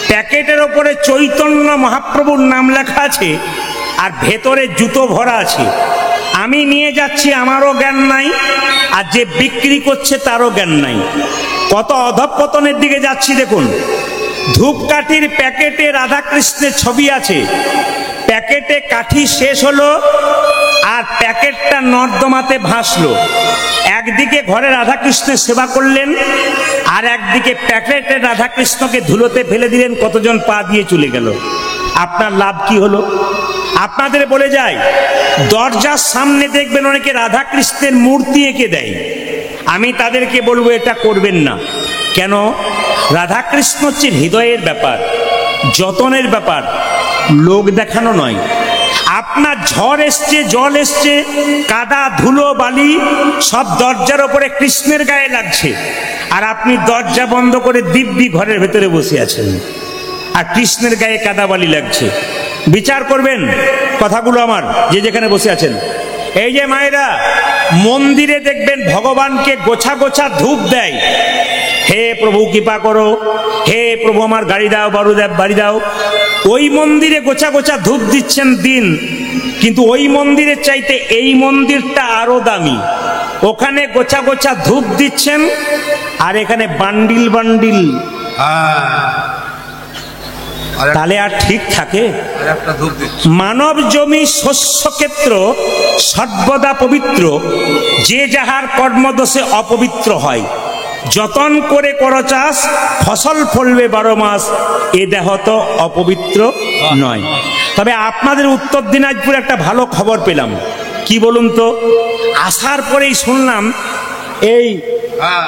প্যাকেটের ওপরে চৈতন্য মহাপ্রভুর নাম লেখা আছে, আর ভেতরে জুতো ভরা আছে। আমি নিয়ে যাচ্ছি, আমারও জ্ঞান নাই, আর যে বিক্রি করছে তারও জ্ঞান নাই। কত অধঃপতনের দিকে যাচ্ছি দেখুন। ধূপকাঠির প্যাকেটে রাধাকৃষ্ণের ছবি আছে, প্যাকেটে কাঠি শেষ হলো আর প্যাকেটটা নর্দমাতে ভাসলো। একদিকে ঘরে রাধাকৃষ্ণের সেবা করলেন, আর একদিকে প্যাকেটে রাধাকৃষ্ণকে ধুলোতে ফেলে দিলেন, কতজন পা দিয়ে চলে গেল। আপনার লাভ কি হলো? আপনাদের বলে যায়, দরজার সামনে দেখবেন অনেকে রাধাকৃষ্ণের মূর্তি এঁকে দেয়। আমি তাদেরকে বলবো এটা করবেন না। কেন? রাধাকৃষ্ণ হচ্ছে হৃদয়ের ব্যাপার, যতনের ব্যাপার, লোক দেখানো নয়। আপনার ঝড় এসছে, জল এসছে, কাদা ধুলো বালি সব দরজার ওপরে কৃষ্ণের গায়ে লাগছে, আর আপনি দরজা বন্ধ করে দিব্যি ঘরের ভেতরে বসে আছেন, আর কৃষ্ণের গায়ে কাদা বালি লাগছে। বিচার করবেন কথাগুলো আমার, যে যেখানে বসে আছেন। এই যে মায়েরা, মন্দিরে দেখবেন ভগবানকে গোছা গোছা ধূপ দেয়, হে প্রভু কৃপা করো, হে প্রভু আমার গাড়ি দাও, বাড়ি দাও। ওই মন্দিরে গোছা গোছা ধূপ দিচ্ছেন দিন, কিন্তু ওই মন্দিরের চাইতে এই মন্দিরটা আরো দামি। ওখানে গোছা গোছা ধূপ দিচ্ছেন, আর এখানে বান্ডিল বান্ডিল। তাহলে আর ঠিক থাকে? মানব জমি শস্যক্ষেত্র সর্বদা পবিত্র, যে যাহার কর্মদোষে অপবিত্র হয়। যতন করে করো চাষ, ফসল ফলবে 12 মাস, এ দেহ তো অপবিত্র নয়। তবে আপনাদের উত্তর দিনাজপুরে একটা ভালো খবর পেলাম। কি বলুন তো? আসার পরেই শুনলাম এই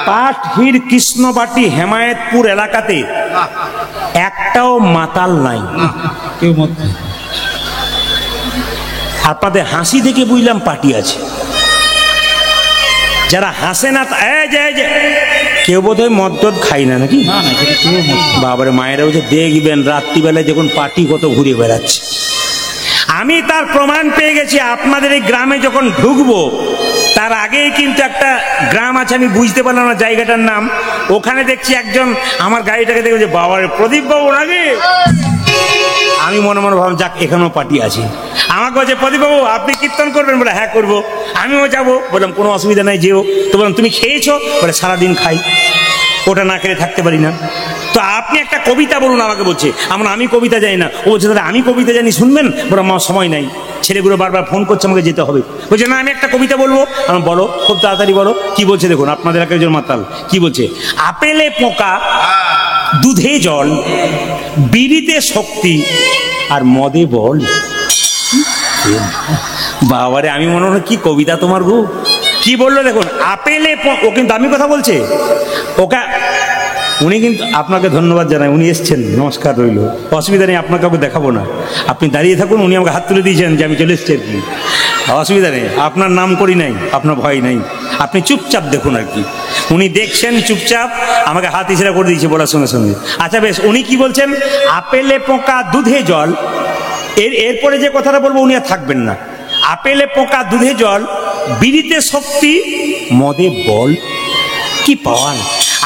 পাটহির কৃষ্ণবাটি হেমায়েতপুর এলাকাতে একটাও মাতাল নাই। কেউ আপনাদের হাসি দেখে বুঝলাম পার্টি আছে। যারা হাসে না, এই যে কেউ বোধ হয় মদ খাই না নাকি? বাবারে মায়েরা বলছে, দেখবেন রাত্রিবেলায় দেখুন পার্টি কত ঘুরে বেড়াচ্ছে। আমি তার প্রমাণ পেয়ে গেছি। আপনাদের এই গ্রামে যখন ঢুকবো, তার আগেই কিন্তু একটা গ্রাম আছে, আমি বুঝতে পারলাম না জায়গাটার নাম। ওখানে দেখছি একজন আমার গাড়িটাকে দেখে, বাবারে প্রদীপ বাবু নাকি? আমি মনে মনে ভাবলাম, যাক এখানেও পার্টি আছে। আমাকে বলছে, প্রদীপ বাবু আপনি কীর্তন করবেন? বলে হ্যাঁ করবো। আমিও যাবো। বললাম কোনো অসুবিধা নাই, যেও। তো বললাম তুমি খেয়েছো? বলে সারাদিন খাই, ওটা না খেলে থাকতে পারি না। তো আপনি একটা কবিতা বলুন আমাকে। বলছে আমি কবিতা জানি না। ও বলছে দাদা আমি কবিতা জানি, শুনবেন? বলে আমার সময় নাই, ছেলেগুলো বারবার ফোন করছে, আমাকে যেতে হবে। বলছে না আমি একটা কবিতা বলবো। আমি বলো, খুব তাড়াতাড়ি বলো। কি বলছে দেখুন, আপনাদের একজন মাতাল কি বলছে? আপেলে পোকা, দুধে জল, বিড়িতে শক্তি, আর মদে বল। বাবারে, আমি মনে হয় কি কবিতা তোমার গো। কি বললো দেখুন, আপেলে, ও কিন্তু আমি কথা বলছে ওকে। উনি কিন্তু আপনাকে ধন্যবাদ জানাই, উনি এসছেন, নমস্কার রইল, অসুবিধা নেই, আপনাকে কাউকে দেখাবো না, আপনি দাঁড়িয়ে থাকুন। উনি আমাকে হাত তুলে দিয়েছেন যে আমি চলে এসছি আর কি, অসুবিধা নেই, আপনার নাম করি নাই, আপনার ভয় নাই, আপনি চুপচাপ দেখুন আর কি। উনি দেখছেন চুপচাপ, আমাকে হাত ইশারা করে দিয়েছে বলার সঙ্গে সঙ্গে। আচ্ছা বেশ, উনি কি বলছেন? আপেলে পোকা, দুধে জল। এরপরে যে কথাটা বলবো উনি আর থাকবেন না। আপেলে পোকা, দুধে জল, বিড়িতে শক্তি, মদে বল। কি পাওয়ার!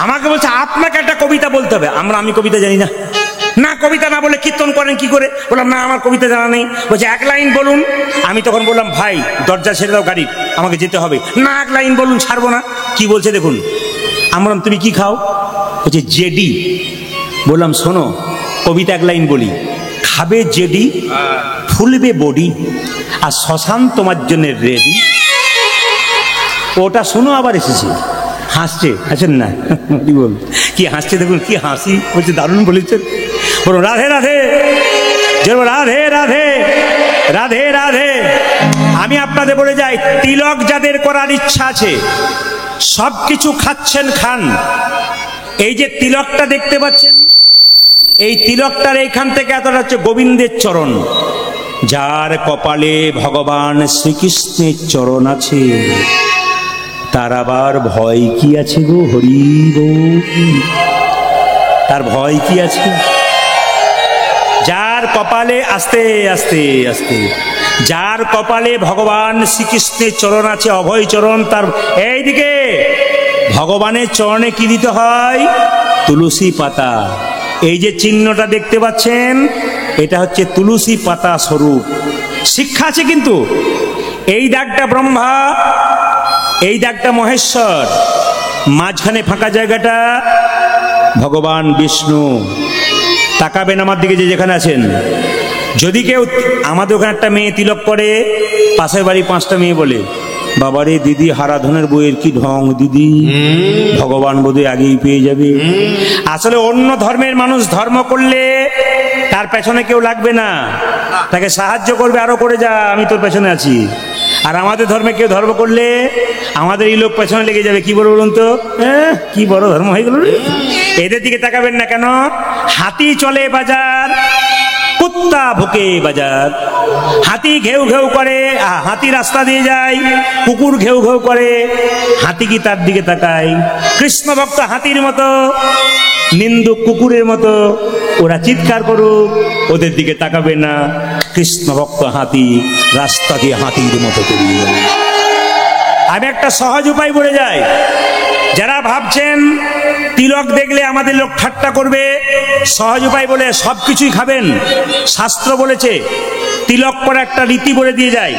আমাকে বলছে আপনাকে একটা কবিতা বলতে হবে। আমি কবিতা জানি না। না কবিতা না বলে কীর্তন করেন কি করে? বললাম না আমার কবিতা জানা নেই। বলছে এক লাইন বলুন। আমি তখন বললাম ভাই দরজা ছেড়ে দাও গাড়ি, আমাকে যেতে হবে। না এক লাইন বলুন, ছাড়বো না। কি বলছে দেখুন। আমরা তুমি কি খাও? বলছে জেডি। বললাম শোনো, কবিতা এক লাইন বলি, খাবে জেডি, ফুলবে বডি, আর শ্মশান তোমার জন্য রেডি। ওটা শোনো, আবার এসেছে। হাসছে, আছেন না? কি বল, কি হাসছে দেখুন, কি হাসি বলছে, দারুণ বলেছেন। বলুন রাধে রাধে, রাধে রাধে, রাধে রাধে। আমি আপনাদের বলে যাই, তিলক যাদের করার ইচ্ছা আছে, সব কিছু খাচ্ছেন খান। এই যে তিলকটা দেখতে পাচ্ছেন, এই তিলকটার এইখান থেকে এতটা হচ্ছে গোবিন্দের চরণ। যার কপালে ভগবান শ্রীকৃষ্ণের চরণ আছে, তার আবার ভয় কি আছে গো? হরি বল, তার ভয় কি আছে? যার কপালে, আস্তে আস্তে আস্তে, যার কপালে ভগবান শ্রীকৃষ্ণের চরণ আছে, অভয় চরণ, তার এইদিকে ভগবানের চরণে কি দিতে হয়? তুলসী পাতা। এই যে চিহ্নটা দেখতে পাচ্ছেন, এটা হচ্ছে তুলসী পাতা স্বরূপ। শিক্ষা আছে কিন্তু, এই দাগটা ব্রহ্মা, এই দাগটা মহেশ্বর, মাঝখানে ফাঁকা জায়গাটা ভগবান বিষ্ণু। তাকাবেন আমার দিকে, যে যেখানে আছেন। যদি কেউ, আমাদের ওখানে একটা মেয়ে তিলক করে, পাশের বাড়ি 5টা মেয়ে বলে, বাবারে দিদি হারাধনের বইয়ের কি ঢং দিদি, ভগবান বোধহয় আগেই পেয়ে যাবে। আসলে অন্য ধর্মের মানুষ ধর্ম করলে তার পেছনে কেউ লাগবে না, তাকে সাহায্য করবে, আরো করে যা, আমি তোর পেছনে আছি। আর আমাদের ধর্মে কেউ ধর্ম করলে আমাদের এই লোক পেছনে লেগে যাবে। কি বলবো বলুন তো, কি বড় ধর্ম হয়ে গেল। এদের দিকে তাকাবেন না কেন? হাতি চলে বাজার, কুত্তা ভুকে বাজার। হাতি ঘেউ ঘেউ করে, হাতি রাস্তা দিয়ে যায়, কুকুর ঘেউ ঘেউ করে, হাতি কি তার দিকে তাকায়? কৃষ্ণ ভক্ত হাতির মতো, নিন্দুক কুকুরের মতো, ওরা চিৎকার করুক, ওদের দিকে তাকাবে না। কৃষ্ণ ভক্ত হাতি রাস্তাকে হাতির মতো পেরিয়ে যাবে। আমি একটা সহজ উপায় বলে যাই, যারা ভাবছেন তিলক দেখলে আমাদের লোক ঠাট্টা করবে, সহজ উপায় বলে সব কিছুই খাবেন। শাস্ত্র বলেছে, তিলক করা একটা রীতি বলে দিয়ে যায়।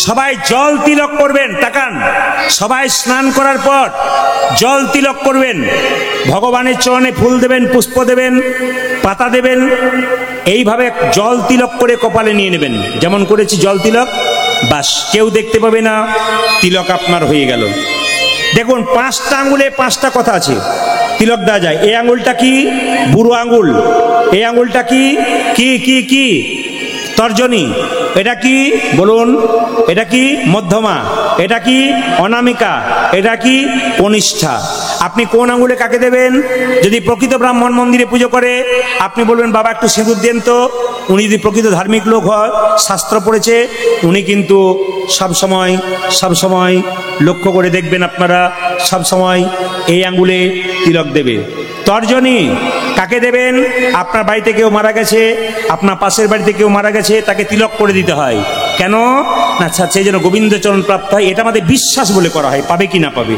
সবাই জল তিলক করবেন, তাকান, সবাই স্নান করার পর জল তিলক করবেন, ভগবানের চরণে ফুল দেবেন, পুষ্প দেবেন, পাতা দেবেন, এইভাবে জল তিলক করে কপালে নিয়ে নেবেন। যেমন করেছি জল তিলক, বাস, কেউ দেখতে পাবে না, তিলক আপনার হয়ে গেল। দেখুন 5টা আঙ্গুলে 5টা কথা আছে, তিলক দেওয়া যায়। এই আঙ্গুলটা কি? বুড়ো আঙ্গুল। এই আঙ্গুলটা কি? কি কি কি? তর্জনী। এটা কি বলুন? এটা কি? মধ্যমা। এটা কি? অনামিকা। এটা কি? কনিষ্ঠা। আপনি কোন আঙ্গুলে কাকে দেবেন? যদি প্রকৃত ব্রাহ্মণ মন্দিরে পুজো করে, আপনি বলবেন বাবা একটু সিঁদুর দেন তো। উনি যদি প্রকৃত ধার্মিক লোক হয়, শাস্ত্র পড়েছে, উনি কিন্তু সব সময় লক্ষ্য করে দেখবেন আপনারা, সব সময় এই আঙ্গুলে তিলক দেবে। তর্জনী কাকে দেবেন? আপনার বাড়িতে কেউ মারা গেছে, আপনার পাশের বাড়িতে কেউ মারা গেছে, তাকে তিলক করে দিতে হয়। কেন না? সেই জন্য গোবিন্দচরণ প্রাপ্ত হয়, এটা আমাদের বিশ্বাস বলে করা হয়, পাবে কি না পাবে।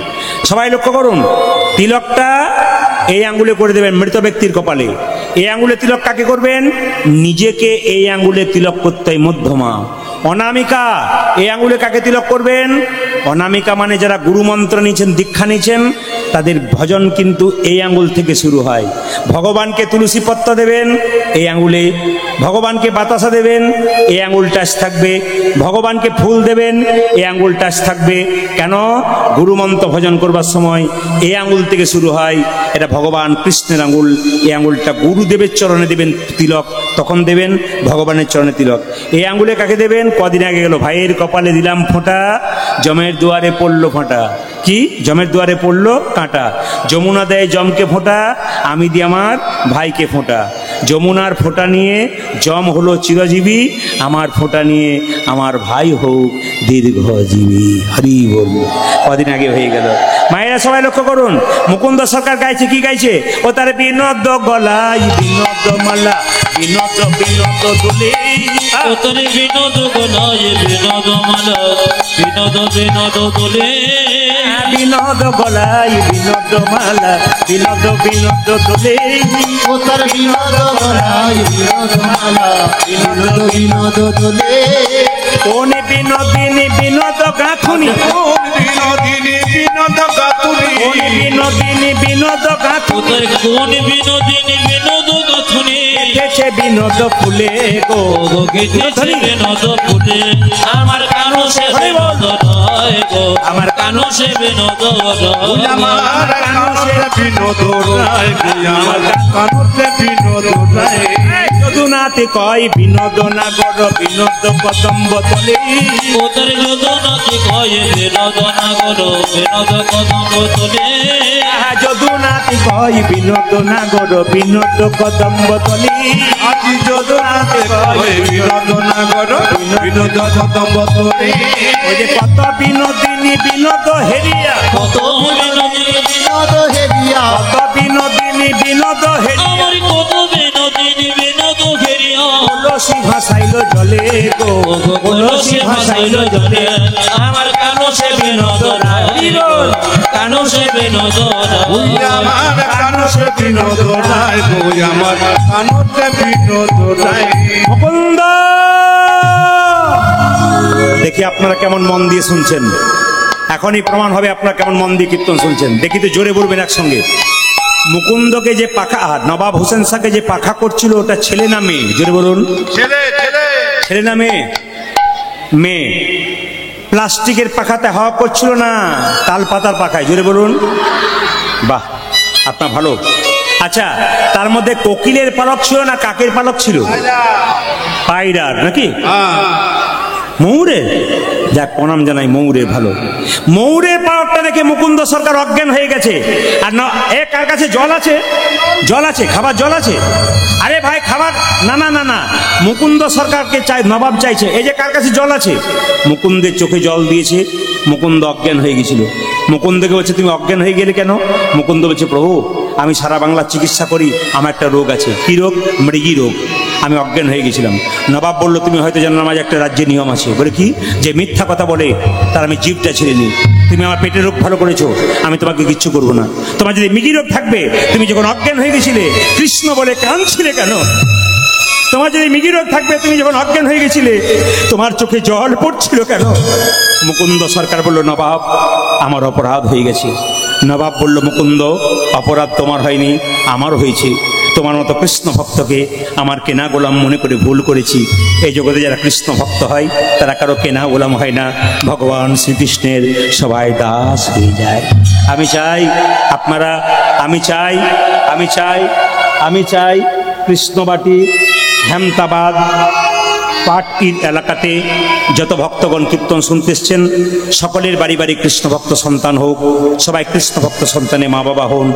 সবাই লক্ষ্য করুন, তিলকটা এই আঙ্গুলে করে দেবেন মৃত ব্যক্তির কপালে। এই আঙ্গুলে তিলক কাকে করবেন? নিজেকে এই আঙ্গুলে তিলক করতে হয়, মধ্যমা। অনামিকা, এই আঙ্গুলে কাকে তিলক করবেন? অনামিকা মানে যারা গুরুমন্ত্র নিয়েছেন, দীক্ষা নিয়েছেন, তাদের ভজন কিন্তু এই আঙ্গুল থেকে শুরু হয়। ভগবানকে তুলসী পত্র দেবেন এই আঙ্গুলে, ভগবানকে বাতাসা দেবেন এই আঙ্গুল টাচ থাকবে, ভগবানকে ফুল দেবেন এই আঙ্গুল টাচ থাকবে। কেন? গুরুমন্ত্র ভজন করবার সময় এই আঙ্গুল থেকে শুরু হয়, এটা ভগবান কৃষ্ণের আঙ্গুল। এই আঙ্গুলটা গুরুদেবের চরণে দেবেন তিলক, তখন দেবেন ভগবানের চরণে তিলক। এই আঙ্গুলে কাকে দেবেন? কদিন আগে গেল, ভাইয়ের কপালে দিলাম ফোঁটা, জমের দুয়ারে পড়লো ফোঁটা। কি? জমের দুয়ারে পড়লো কাঁটা। যমুনা দেয় জমকে ফোঁটা, আমি দিই আমার ভাইকে ফোঁটা। যমুনার ফোঁটা নিয়ে জম হলো চিরজীবী, আমার ফোঁটা নিয়ে আমার ভাই হোক দীর্ঘজীবী। হরি বল। কদিন আগে হয়ে গেল। মায়েরা সবাই লক্ষ্য করুন, মুকুন্দ সরকার গাইছে, কি গাইছে? ও তার বিনোদ গলাই বিনোদ মালা, বিনোদ বিনোদ দোলে, ও তার বিনোদ গলায় বিনোদ মালা, বিনোদ বিনোদ দোলে, বিনোদ গলাই বিনোদ মালা, বিনোদ বিনোদ দোলে, ও তার বিনোদ গলায় বিনোদ মালা, বিনোদ বিনোদ দোলে, কোন বিনোদিনী বিনোদ গাঁথুনি, কোন বিনোদিনী বিনোদ গাতুনি, কোন বিনোদিনী বিনোদ গাঁথুনি, কোথায় কোন বিনোদিনী বিনোদ গাথুনি, গেছে বিনোদ ফুলে গো, গো গেছে বিনোদ ফুটে, আমার কানো সে বিনোদ নয় গো, আমার কানো সে বিনোদ নয়। আমার কানুতে বিনোদ রায় গো, আমার কানুতে বিনোদ রায়। যদুনাথে কয় বিনোদ নাগর বিনোদ কদম্ব তলে, ওদের যদুনাথে কয়ে বিনোদ নাগর বিনোদ কদম্ব তলে, যদুনাথে কয় বিনোদ নাগর বিনোদ কদম্ব তলে, আজি যদুনাথে কয় বিনোদ নাগর বিনোদ কদম্ব তলে। ওই যে কত বিনোদিনী বিনোদ হেরিয়া, কত বিনোদিনী বিনোদ হেরিয়া, কত বিনোদিনী বিনোদ হেরিয়া, আমার কত বিনোদিনী বিনোদ ঘেরিয়া, কলসি ভাসাইল জলে গো, কলসি ভাসাইল জলে, আমার কানো সে বিনোদ নয় গো, কানো সে বিনোদ ওই নয়। আমার কানুতে বিনোদ রায় গো, আমার কানুতে বিনোদ রায়। মুকুন্দ। দেখি আপনারা কেমন মন দিয়ে শুনছেন, এখনই প্রমাণ হবে আপনারা কেমন মন দিয়ে কীর্তন শুনছেন। দেখি তো জোরে বলবেন একসঙ্গে। মুকুন্দকে যে পাখা, নবাব হোসেন শাহকে যে পাখা করছিল, ওটা ছেলে না মেয়ে? জোরে বলুন। ছেলে ছেলে ছেলে না মেয়ে? মেয়ে। প্লাস্টিকের পাখাতে হাওয়া করছিল না তাল পাতার পাখায়? জোরে বলুন। বাহ, আপনার ভালো। আচ্ছা, তার মধ্যে কোকিলের পালক ছিল না কাকের পালক ছিল? পায়রার নাকি? ময়ূরের? যাক, প্রণাম জানাই ময়ূরের। ভালো। ময়ূরের পালকটা দেখে মুকুন্দ সরকার অজ্ঞান হয়ে গেছে। আর না, এ কার কাছে জল আছে? জল আছে? খাবার জল আছে? আরে ভাই খাবার, না না না না, মুকুন্দ সরকারকে চাই, নবাব চাইছে, এই যে কার কাছে জল আছে? মুকুন্দের চোখে জল দিয়েছে, মুকুন্দ অজ্ঞান হয়ে গেছিল। মুকুন্দকে বলছে তুমি অজ্ঞান হয়ে গেলে কেন? মুকুন্দ বলছে প্রভু, আমি সারা বাংলার চিকিৎসা করি, আমার একটা রোগ আছে। কি রোগ? মৃগী রোগ। আমি অজ্ঞান হয়ে গেছিলাম। নবাব বলল তুমি হয়তো জানো না, আমার একটা রাজ্যে নিয়ম আছে। বলে কি? যে মিথ্যা কথা বলে তার আমি জিভটা ছেড়ে নিই। তুমি আমার পেটের রোগ ভালো করেছো, আমি তোমাকে কিচ্ছু করবো না। তোমার যদি মৃগী রোগ থাকবে, তুমি যখন অজ্ঞান হয়ে গেছিলে কৃষ্ণ বলে কাঁদছিলে কেন? তোমার যদি মৃগী রোগ থাকবে, তুমি যখন অজ্ঞান হয়ে গেছিলে তোমার চোখে জল পড়ছিল কেন? মুকুন্দ সরকার বলল নবাব, আমার অপরাধ হয়ে গেছে। নবাব বলল মুকুন্দ, অপরাধ তোমার হয়নি, আমার হয়েছে। তোমার মতো কৃষ্ণ ভক্তকে আমার কেনা গোলাম মনে করে ভুল করেছি। এই জগতে যারা কৃষ্ণ ভক্ত হয় তারা কারো কেনা গোলাম হয় না, ভগবান শ্রীকৃষ্ণের সবাই দাস হয়ে যায়। আমি চাই আপনারা, আমি চাই আমি চাই আমি চাই কৃষ্ণবাটি, হেমতাবাদ, পাটকির এলাকাতে যত ভক্তগণ কীর্তন শুনতে এসছেন, সকলের বাড়ি বাড়ি কৃষ্ণ ভক্ত সন্তান হোক, সবাই কৃষ্ণ ভক্ত সন্তানে মা বাবা হন,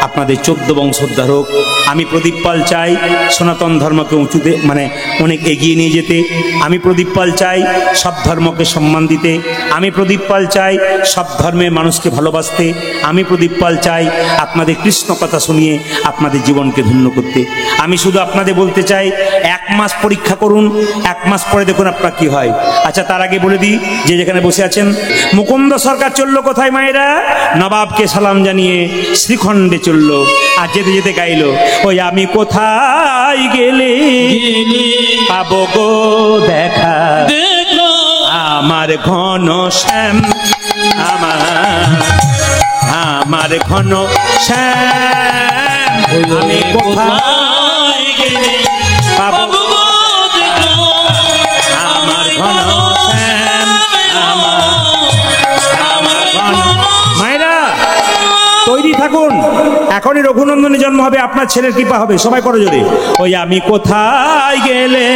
আপনাদের 14 বংশোদ্ধার হোক। আমি প্রদীপ পাল চাই সনাতন ধর্মকে উঁচুতে, মানে অনেক এগিয়ে নিয়ে যেতে। আমি প্রদীপ পাল চাই সব ধর্মকে সম্মান দিতে। আমি প্রদীপ পাল চাই সব ধর্মের মানুষকে ভালোবাসতে। আমি প্রদীপ পাল চাই আপনাদের কৃষ্ণ কথা শুনিয়ে আপনাদের জীবনকে ধন্য করতে। আমি শুধু আপনাদের বলতে চাই, 1 মাস পরীক্ষা করুন, 1 মাস পরে দেখুন আপনার কি হয়। আচ্ছা, তার আগে বলে দিই, যে যেখানে বসে আছেন, মুকুন্দ সরকার চললো কোথায় মায়েরা? নবাবকে সালাম জানিয়ে শ্রীখণ্ডে চললো। আর যেতে যেতে গাইলো, ওই আমি কোথায় গেলে পাবো গো দেখা, দেখো আমার ঘন শ্যাম, আমার ঘন শ্যাম, আমি কোথায় গেলে পাবো বাবু গো দেখো আমার ঘন শ্যাম, আমার ঘন। মায়েরা তৈরি থাকুন, এখনই রঘুনন্দনের জন্ম হবে, আপনার ছেলের কৃপা হবে। সবাই করো জোরে, ওই আমি কোথায় গেলে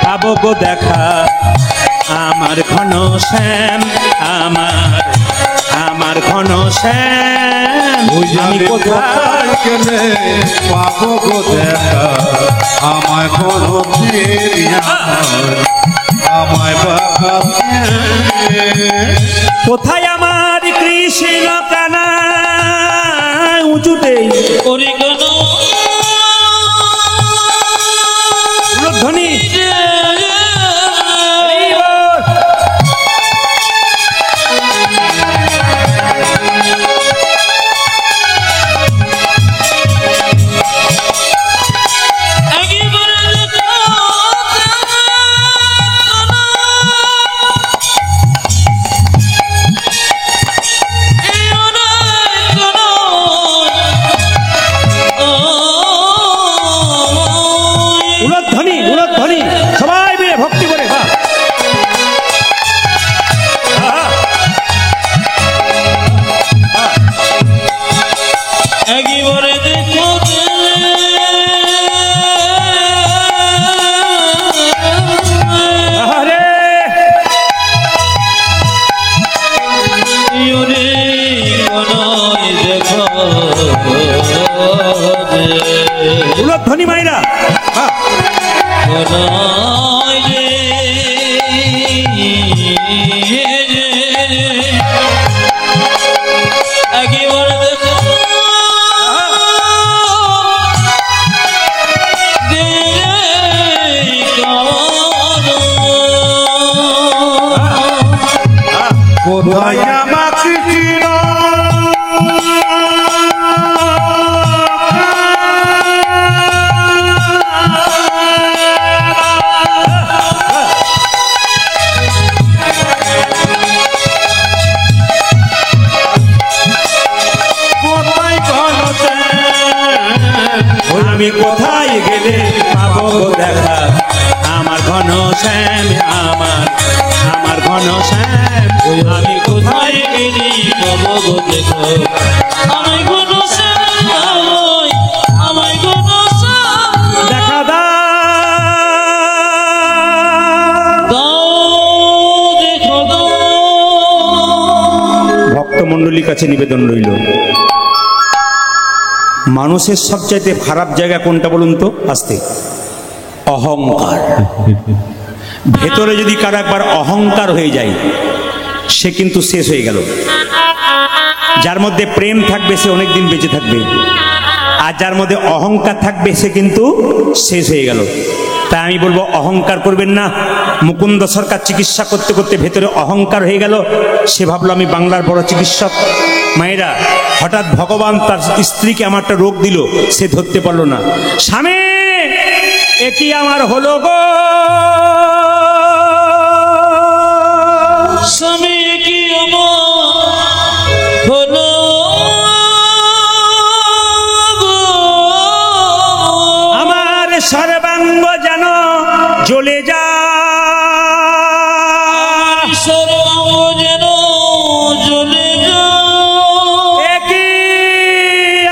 পাবো গো দেখা, আমার ঘন শ্যাম, আমার ঘন শ্যাম, আমি কোথায় গেলে পাবো গো দেখা, আমায় কোনো ফিরিয়া আমায় বাবা কোথায় আমার কৃষ্ণ কানা উঁচুতে ওরে গণ ধ্বনি। দেখো আরে ইউরে কোনই দেখো উলধ্বনি মায়েরা, হ্যাঁ। কোনই একবার দেখো কোথায় আমাকে চির কোথায় ঘনতে আমি কোথায় গেলে পাবো গো দেখা আমার ঘন শ্যাম, আমার ঘন শ্যাম। আমি কোথায় গেলি কবো গো দেখো আমায় কোনো আমায় কোনো দেখা দাও দেখো দাও। ভক্তমণ্ডলীর কাছে নিবেদন রইল, মানুষের সবচাইতে খারাপ জায়গা কোনটা বলুন তো? আসতে অহংকার। ভেতরে যদি কারো একবার অহংকার হয়ে যায় সে কিন্তু শেষ হয়ে গেল। যার মধ্যে প্রেম থাকবে সে অনেকদিন বেঁচে থাকবে, আর যার মধ্যে অহংকার থাকবে সে কিন্তু শেষ হয়ে গেল। তাই আমি বলবো অহংকার করবেন না। মুকুন্দ সরকার চিকিৎসা করতে করতে ভেতরে অহংকার হয়ে গেল, সে ভাবলো আমি বাংলার বড় চিকিৎসক। মায়েরা, হঠাৎ ভগবান তার স্ত্রীকে আমার একটা রোগ দিল, সে ধরতে পারলো না। স্বামী, এ কি আমার হলো গো? স্বামী কি আমার হলো গো? আমার সর্বাঙ্গ যেন জ্বলে যা, সর্বাঙ্গ যেন জ্বলে যায়। এ কি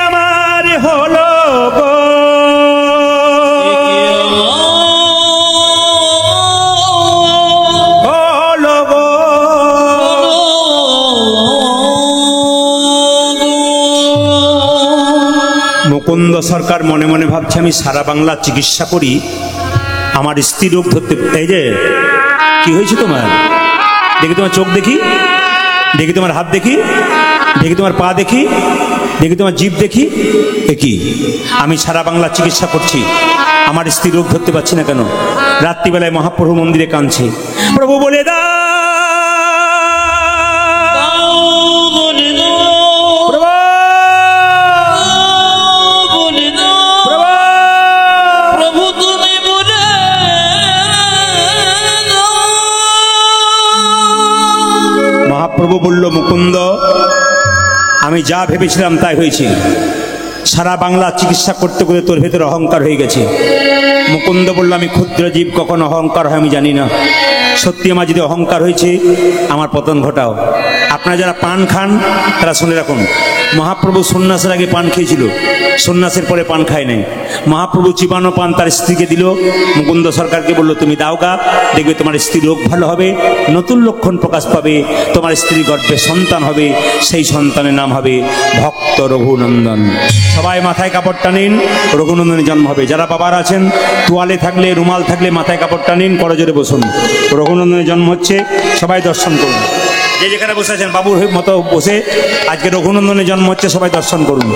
আমার হলো গো? হলো গো। মুকুন্দ সরকার মনে মনে ভাবছে আমি সারা বাংলা চিকিৎসা করি, আমার স্ত্রী রোগ ধরতে। এই যে কি হয়েছে তোমার? দেখি তোমার চোখ দেখি, দেখি তোমার হাত দেখি, দেখি তোমার পা দেখি, দেখি তোমার জিভ দেখি। এ কি? আমি সারা বাংলা চিকিৎসা করছি, আমার স্ত্রী রোগ ধরতে পারছি না কেন? রাত্রিবেলায় মহাপ্রভু মন্দিরে কাঁদছে, প্রভু বলে দা, বলে দাও, প্রভু, বলে দাও, প্রভু। প্রভু তুমি বলে দাও। মহাপ্রভু বলল, মুকুন্দ, আমি যা ভেবেছিলাম তাই হয়েছে। সারা বাংলা চিকিৎসা করতে করতে তোর ভেতরে অহংকার হয়ে গেছে। মুকুন্দ বলল, আমি ক্ষুদ্র জীব, কখন অহংকার হয় আমি জানি না। সত্যি আমার যদি অহংকার হয়েছে, আমার পতন ঘটাও। আপনারা যারা পান খান তারা শুনে রাখুন, মহাপ্রভু সন্ন্যাসের আগে পান খেয়েছিল, সন্ন্যাসের পরে পান খায় নাই। মহাপ্রভু চিবানো পান তার স্ত্রীকে দিল, মুকুন্দ সরকারকে বলল, তুমি দাও গা, দেখবে তোমার স্ত্রীর রোগ ভালো হবে, নতুন লক্ষণ প্রকাশ পাবে, তোমার স্ত্রীর গর্ভে সন্তান হবে, সেই সন্তানের নাম হবে ভক্ত রঘুনন্দন। সবাই মাথায় কাপড়টা নিন, রঘুনন্দনের জন্ম হবে। যারা বাবার আছেন, তোয়ালে থাকলে, রুমাল থাকলে মাথায় কাপড়টা নিন, করজোরে বসুন। রঘুনন্দনের জন্ম হচ্ছে, সবাই দর্শন করুন। যে যেখানে বসে আছেন বাবুর মতো বসে, আজকে রঘুনন্দনের জন্ম হচ্ছে, সবাই দর্শন করুন।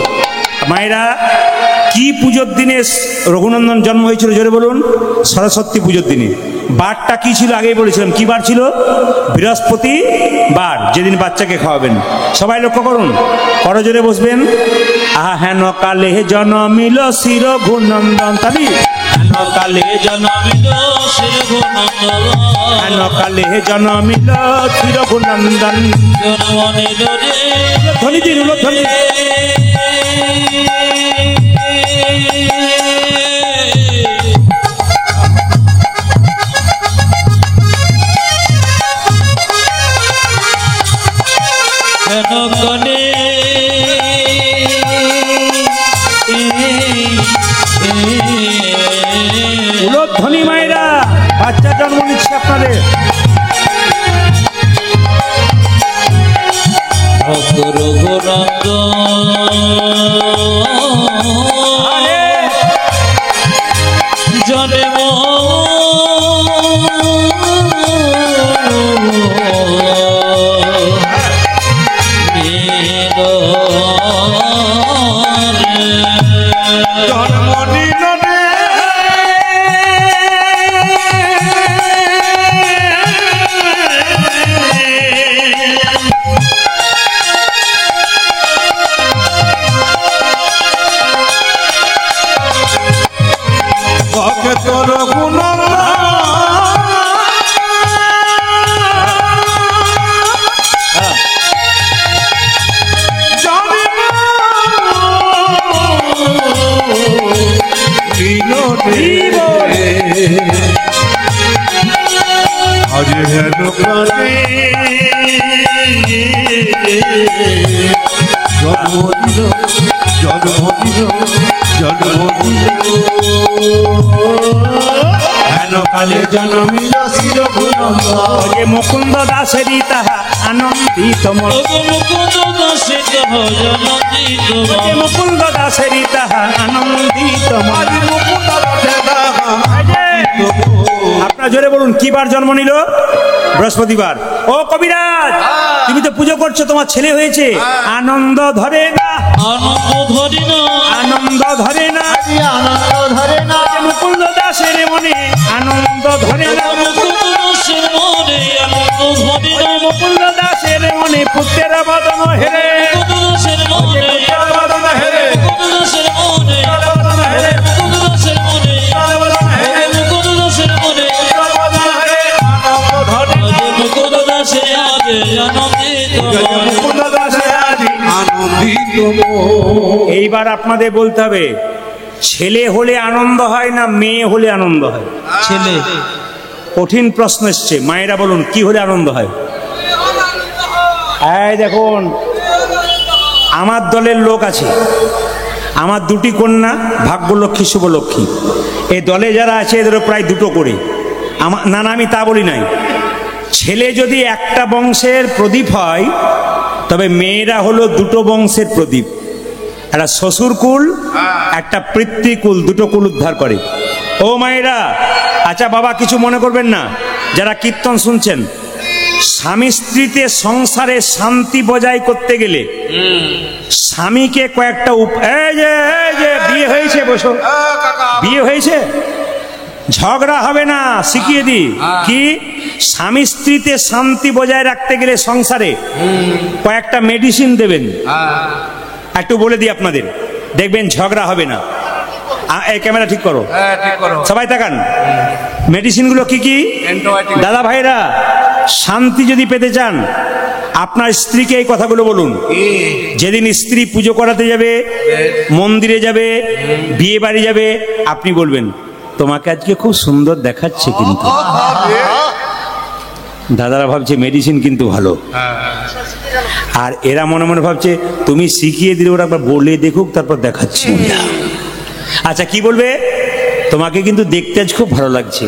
মায়েরা, কি পুজোর দিনে রঘুনন্দন জন্ম হয়েছিল জোরে বলুন? সরস্বতী পুজোর দিনে। বারটা কি ছিল আগেই বলেছিলাম, কি বার ছিল? বৃহস্পতি বার, যেদিন বাচ্চাকে খাওয়াবেন। সবাই লক্ষ্য করুন, করজোরে বসবেন। আহা হেন কালে জন্মিল শ্রী রঘুনন্দন, তাবি হেন কালে জনমিল শ্রী রঘুনন্দন, হেন কালে জন্মিল শ্রী রঘুনন্দন। জনমনিল রে ধ্বনি দিন, ধ্বনি দিন। কনে জন্ম নিল রে ওকে তোর গুণ আজ হেন প্রাণে জন্মদিন জন্মদিন জন্মদিন হেন কালে জন্মিল শির গুণন্দ যে মুকুন্দ দাসেরই তাহা আনন্দিত মন মুকুন্দ দাসে জনন্দিত যে মুকুন্দ দাসেরই তাহা আনন্দিত মন আজ মুকুন্দ দাসে দাহা আপনারা জোরে বলুন কি বার জন্ম নিল? বৃহস্পতিবার। ও কবিরাজ, তুমি তো পুজো করছো, তোমার ছেলে হয়েছে, আনন্দ ধরে না, আনন্দ ধরে না, আনন্দ ধরে না, আনন্দ ধরে না, মুকুন্দ দাসের মনে আনন্দ ধরে না, মুকুন্দ দাসের মনে আনন্দ ধরে না, মুকুন্দ দাসের মনে পুত্রের বদন হেরে, মুকুন্দ দাসের মনে পুত্রের বদন হেরে, মুকুন্দ দাসের মনে বদন হেরে, মুকুন্দ দাসের মনে বদন হেরে, মুকুন্দ দাসের মনে বদন হেরে, আনন্দ ধরে না, মুকুন্দ দাসে আজ আনন্দিত মুকুন্দ দাসে আজ আনন্দিত এইবার আপনাদের বলতে হবে ছেলে হলে আনন্দ হয় না মেয়ে হলে আনন্দ হয়? ছেলে। কঠিন প্রশ্ন এসছে, মায়েরা বলুন কি হলে আনন্দ হয়? এই দেখুন, আমার দলের লোক আছে, আমার দুটি কন্যা ভাগ্যলক্ষ্মী শুভলক্ষ্মী, এই দলে যারা আছে এদেরও প্রায় দুটো করে। না না, আমি তা বলি নাই। ছেলে যদি একটা বংশের প্রদীপ হয় তবে মেয়েরা হলো দুটো বংশের প্রদীপ, একটা শ্বশুর কুল একটা পিতৃকুল, দুটো কুল উদ্ধার করে। ও মায়েরা, আচ্ছা বাবা কিছু মনে করবেন না যারা কীর্তন শুনছেন, স্বামী স্ত্রীতে সংসারে শান্তি বজায় করতে গেলে স্বামীকে কয়েকটা এই যে বিয়ে হয়েছে, বসো, বিয়ে হয়েছে, ঝগড়া হবে না, শিখিয়ে দি। কি? স্বামী স্ত্রীতে শান্তি বজায় রাখতে গেলে সংসারে কয়েকটা মেডিসিন দেবেন, একটু বলে দিই আপনাদের, দেখবেন ঝগড়া হবে না। এই ক্যামেরা ঠিক করো, সবাই তাকান। মেডিসিনগুলো কি কি? দাদা ভাইরা, শান্তি যদি পেতে চান আপনার স্ত্রীকে এই কথাগুলো বলুন। যেদিন স্ত্রী পুজো করাতে যাবে, মন্দিরে যাবে, বিয়ে বাড়ি যাবে, আপনি বলবেন তোমাকে আজকে খুব সুন্দর দেখাচ্ছে, কিন্তু দাদারা ভাবছে মেডিসিন কিন্তু ভালো, আর এরা মনে মনে ভাবছে তুমি শিখিয়ে দিলে ওরা একবার বলে দেখুক তারপর দেখাচ্ছি। আচ্ছা কি বলবে? তোমাকে কিন্তু দেখতে আজ খুব ভালো লাগছে।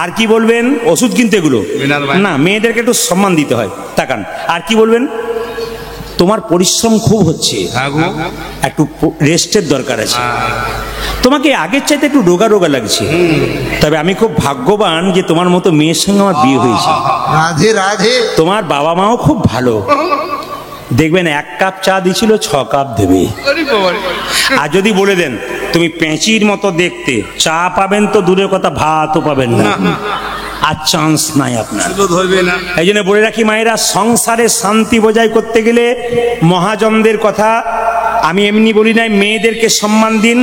আর কি বলবেন? ওষুধ কিন্তু এগুলো না, মেয়েদেরকে একটু সম্মান দিতে হয়। তাকান, আর কি বলবেন? তোমার পরিশ্রম খুব হচ্ছে, একটু রেস্টের দরকার আছে, তোমাকে আগের চাইতে একটু রোগা রোগা লাগছে, তবে আমি খুব ভাগ্যবান যে তোমার মতো মেয়ের সঙ্গে আমার বিয়ে হয়েছে। রাধে রাধে। তোমার বাবা মাও খুব ভালো, দেখবেন 1 কাপ চা দিছিল 6 কাপ দেবে। আর যদি বলে দেন তুমি পেঁচির মতো দেখতে, চা পাবেন তো দূরের কথা, ভাতও পাবেন না, আর চান্স নাই আপনার। এই জন্য বলে রাখি মায়েরা, সংসারে শান্তি বজায় করতে গেলে মহাজনদের কথা আমি এমনি বলি নাই, মেয়েদেরকে সম্মান দিন।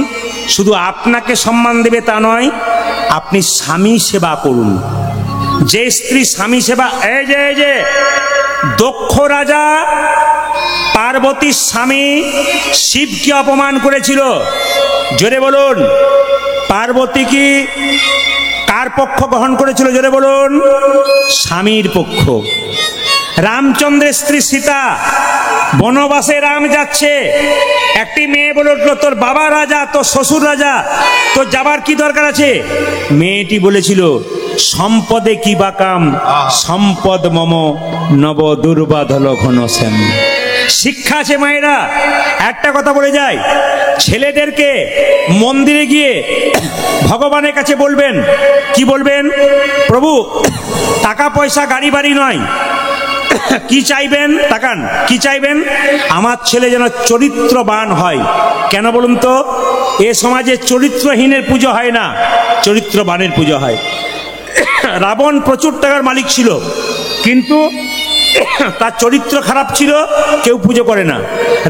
শুধু আপনাকে সম্মান দেবে তা নয়, আপনি স্বামী সেবা করুন। যে স্ত্রী স্বামী সেবা, এই যে দক্ষ রাজা পার্বতীর স্বামী শিবকে অপমান করেছিল, জোরে বলুন। পার্বতী কি কার পক্ষ গ্রহণ করেছিল? জোরে বলুন, স্বামীর পক্ষ। রামচন্দ্রের স্ত্রী সীতা, বনবাসে রাম যাচ্ছে, একটি মেয়ে বলে উঠলো তোর বাবা রাজা, তোর শ্বশুর রাজা, তোর যাবার কি দরকার আছে? মেয়েটি বলেছিল সম্পদে কি বাকাম, সম্পদ মম নব দুর্বাধল ঘন শ্যাম। শিক্ষা আছে মায়েরা। একটা কথা বলে যায়, ছেলেদেরকে মন্দিরে গিয়ে ভগবানের কাছে বলবেন, কি বলবেন? প্রভু টাকা পয়সা গাড়ি বাড়ি নয়, কি চাইবেন তাকান, কি চাইবেন? আমার ছেলে যেন চরিত্রবান হয়। কেন বলুন তো? এ সমাজে চরিত্রহীনের পুজো হয় না, চরিত্রবানের পুজো হয়। রাবণ প্রচুর টাকার মালিক ছিল, কিন্তু তার চরিত্র খারাপ ছিল, কেউ পুজো করে না।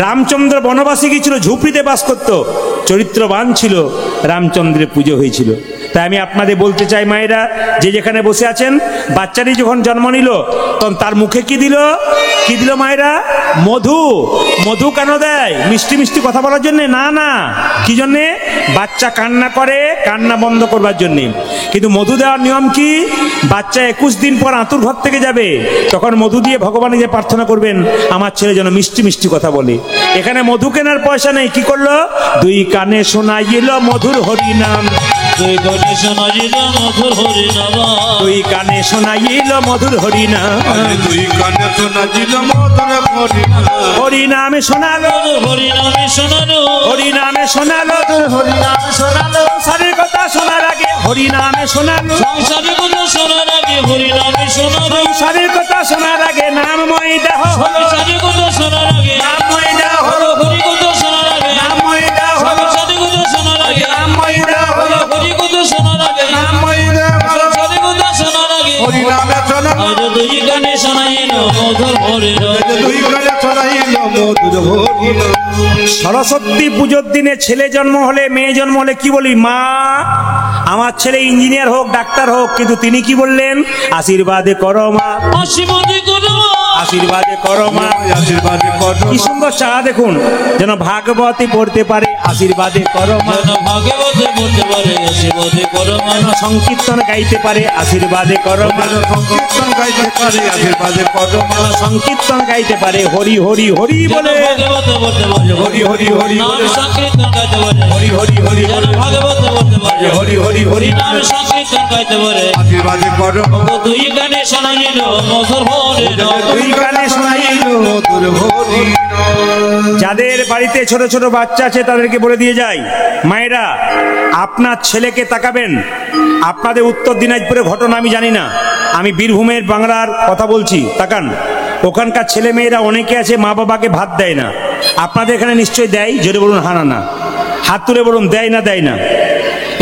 রামচন্দ্র বনবাসে গিয়েছিল, ঝুপড়িতে বাস করত, চরিত্রবান ছিল, রামচন্দ্রের পুজো হয়েছিল। তাই আমি আপনাদের বলতে চাই, মায়েরা যে যেখানে বসে আছেন, বাচ্চাটি যখন জন্ম নিল তখন তার মুখে কি দিল? কি দিল মায়েরা? মধু। মধু কেন দেয়? মিষ্টি মিষ্টি কথা বলার জন্যে? না না, কি জন্যে? বাচ্চা কান্না করে, কান্না বন্ধ করবার জন্যে। কিন্তু মধু দেওয়ার নিয়ম কি? বাচ্চা 21 দিন পর আঁতুর ঘর থেকে যাবে, তখন মধু দিয়ে ভগবানের যে প্রার্থনা করবেন, আমার ছেলে যেন মিষ্টি মিষ্টি কথা বলে। এখানে মধু কেনার পয়সা নেই, কি করলো? 2 কানে শোনাইল মধুর হরিনাম, 2 কানে শোনাইল মধুর হরিনাম, 2 কানে শোনাইল মধুর হরিনাম, 2 কানে শোনাইল মধুর হরিনাম, হরিনামে শোনালো, হরিনামে শোনালো, হরিনামে শোনালো, হরিনাম শোনালো, সংসারের কথা শোনার আগে হরিনামে শোনালো, সংসারের কথা শোনার আগে হরিনামে শোনালো, সংসারের কথা শোনার আগে নামময় দেহ হলো, সংসারের কথা শোনার আগে নামময় দেহ হলো, হরি কথা শোনার আগে, নামময় দেহ হলো, সংসারের কথা শোনার আগে, নামময় দেহ হলো, হরি কথা শোনার আগে, নামময় দেহ হলো, সংসারের কথা শোনার আগে, হরিনামে শোনালো, আজ 2 কানে শোনাইল মধুর হরিনাম। 2 কানে শোনাইল মধুর হরিনাম। সরস্বতী পুজোর দিনে ছেলে জন্ম হলে, মেয়ে জন্ম হলে কি বলি? মা। আমার ছেলে ইঞ্জিনিয়ার হোক, ডাক্তার হোক, কিন্তু তিনি কি বললেন? আশীর্বাদে করো মা, আশীর্বাদে করো, আশীর্বাদে করো মা। আশীর্বাদে করো, কি সুন্দর চা দেখুন, যেন ভাগবতী পড়তে পারে, আশীর্বাদে করো মা। যেন ভাগবতে বলতে পারে, আশীর্বাদে করো মা। যেন সংকীর্তন গাইতে পারে, আশীর্বাদে করো মা। সংকীর্তন গাইতে পারে, আশীর্বাদে করো মা। যেন সংকীর্তন গাইতে পারে, হরি হরি হরি যেন বলে, ভাগবতে বলতে পারে, হরি হরি হরি নাম বলে, সংকীর্তন গাইতে পারে, হরি হরি হরি যেন বলে, ভাগবতে বলতে পারে, হরি হরি হরি নাম সংকীর্তন গাইতে পারে। আশীর্বাদে করো মা। 2 কানে শোনাইল মধুর হরিনাম। 2 কানে শোনাইল। মধুর হরিনাম। যাদের বাড়িতে ছোট ছোট বাচ্চা আছে তাদেরকে বলে দিয়ে যাই, মায়েরা আপনার ছেলেকে তাকাবেন। আপনাদের উত্তর দিনাজপুরে ঘটনা আমি জানি না, আমি বীরভূমের বাংলার কথা বলছি। তাকান, ওখানকার ছেলে মেয়েরা অনেকে আছে মা বাবাকে ভাত দেয় না। আপনাদের এখানে নিশ্চয়ই দেয়, জোরে বলুন হা না। হাত তুলে বলুন দেয় না, দেয় না।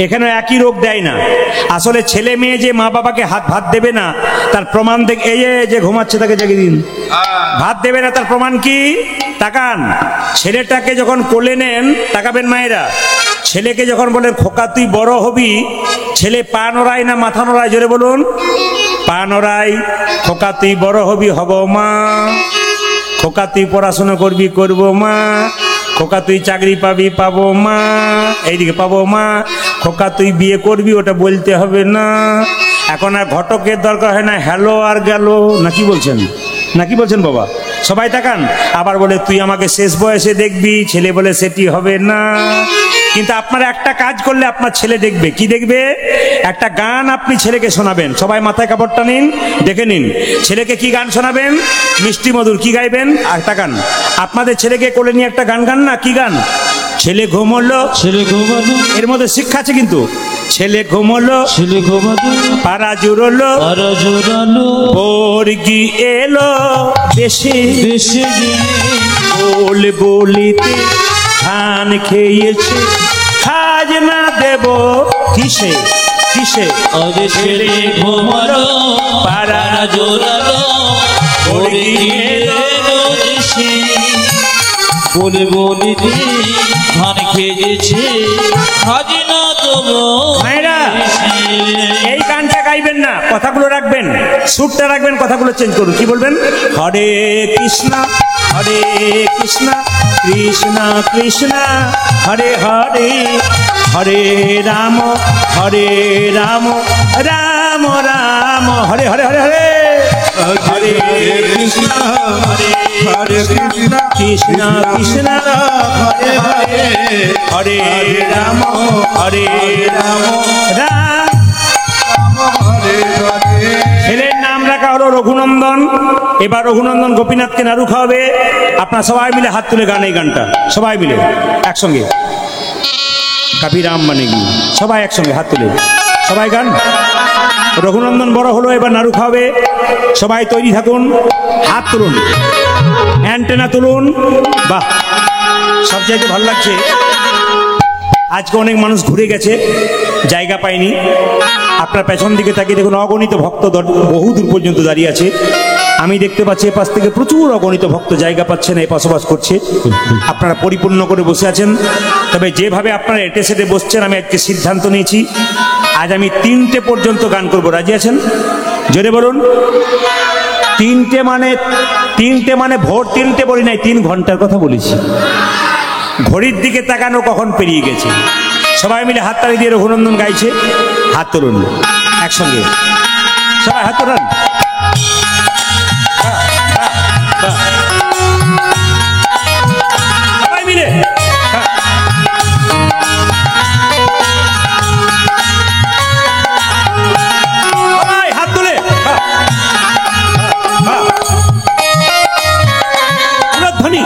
এখানে একই রোগ, দেয় না। আসলে ছেলে মেয়ে যে মা বাবাকে ভাত দেবে না তার প্রমাণ দেখ, এই যে ঘুমাচ্ছে তাকে জেগে দিন, ভাত দেবে না তার প্রমাণ কি? তাকান, ছেলেটাকে যখন কোলে নেন, তাকাবেন মায়েরা, ছেলেকে যখন বলেন খোকা তুই বড় হবি, ছেলে পা নড়ায় না মাথা নড়ায়? জোরে বলুন। পা নড়ায়। খোকা তুই বড় হবি, হব মা। খোকা তুই পড়াশোনা করবি, করবো মা। খোকা তুই চাকরি পাবি, পাবো মা। এইদিকে পাবো মা। খোকা তুই বিয়ে করবি, ওটা বলতে হবে না। এখন আর ঘটকের দরকার হয় না, হ্যালো আর গেল, নাকি বলছেন? নাকি বলছেন বাবা? সবাই তাকান। আবার বলে তুই আমাকে শেষ বয়সে দেখবি, ছেলে বলে সেটি হবে না। কিন্তু আপনারা একটা কাজ করলে আপনার ছেলে দেখবে। কি দেখবে? একটা গান আপনি ছেলেকে শোনাবেন। সবাই মাথায় কাপড়টা নিন, দেখে নিন। ছেলেকে কি গান শোনাবেন? মিষ্টি মধুর। কি গাইবেন? আর তাকান, আপনাদের ছেলেকে কোলে নিয়ে একটা গান গান না। কি গান? ছেলে ঘুমোলো, ছেলে ঘুমালো, এর মধ্যে শিক্ষা আছে কিন্তু। ছেলে ঘুমোলো, ছেলে ঘুমালো, পাড়া জুড়লো, আর জোরালো, বর্গি এলো দেশে, দেশে যে বল বলিতে ধান খেয়েছে, খাজনা দেব কিসে কিসে? আজ ছেলে ঘুমালো, পাড়া আর জোরালো, বর্গি এলো দেশে বলে বলিতে ধান খেয়েছে, খাজনা দেবো। মায়েরা, এই গানটা গাইবেন না, কথাগুলো রাখবেন, সুরটা রাখবেন, কথাগুলো চেঞ্জ করুন। কি বলবেন? হরে কৃষ্ণ, হরে কৃষ্ণ, কৃষ্ণ কৃষ্ণ হরে হরে, হরে রাম, হরে রাম, রাম রাম হরে হরে হরে হরে, হরে কৃষ্ণ হরে হরে কৃষ্ণ কৃষ্ণ কৃষ্ণ হরে হরে হরে রাম, হরে রাম, রাম। হরে হরে। ছেলের নাম রাখা হলো রঘুনন্দন। এবার রঘুনন্দন গোপীনাথকে নাড়ু খাওয়াবে। আপনারা সবাই মিলে হাত তুলে গান, এই গানটা সবাই মিলে একসঙ্গে। কাবিরাম মানে কি? সবাই একসঙ্গে হাত তুলে সবাই গান। রঘুনন্দন বড় হলো, এবার নাড়ু খাবে। সবাই তৈরি থাকুন, হাত তুলুন, অ্যান্টেনা তুলুন। বাহ, সব জায়গায় ভালো লাগছে। আজকে অনেক মানুষ ঘুরে গেছে, জায়গা পায়নি। আপনার পেছন দিকে তাকিয়ে দেখুন, অগণিত ভক্ত বহু দূর পর্যন্ত দাঁড়িয়ে আছে। আমি দেখতে পাচ্ছি এ পাশ থেকে প্রচুর অগণিত ভক্ত জায়গা পাচ্ছে না, এ বসবাস করছে। আপনারা পরিপূর্ণ করে বসে আছেন। তবে যেভাবে আপনারা এটে সেটে বসছেন, আমি আজকে সিদ্ধান্ত নিয়েছি, আজ আমি 3টে পর্যন্ত গান করব। রাজি আছেন? জোরে বলুন। 3টে মানে ভোর 3টে বলি নাই, 3 ঘন্টার কথা বলেছি। ঘড়ির দিকে তাকানো কখন পেরিয়ে গেছে। সবাই মিলে হাততালি দিয়ে রঘুনন্দন গাইছে। হাত তুলুন একসঙ্গে, সবাই হাত তুলুন। সবাই মিলে সবাই হাত তুলে ধ্বনি।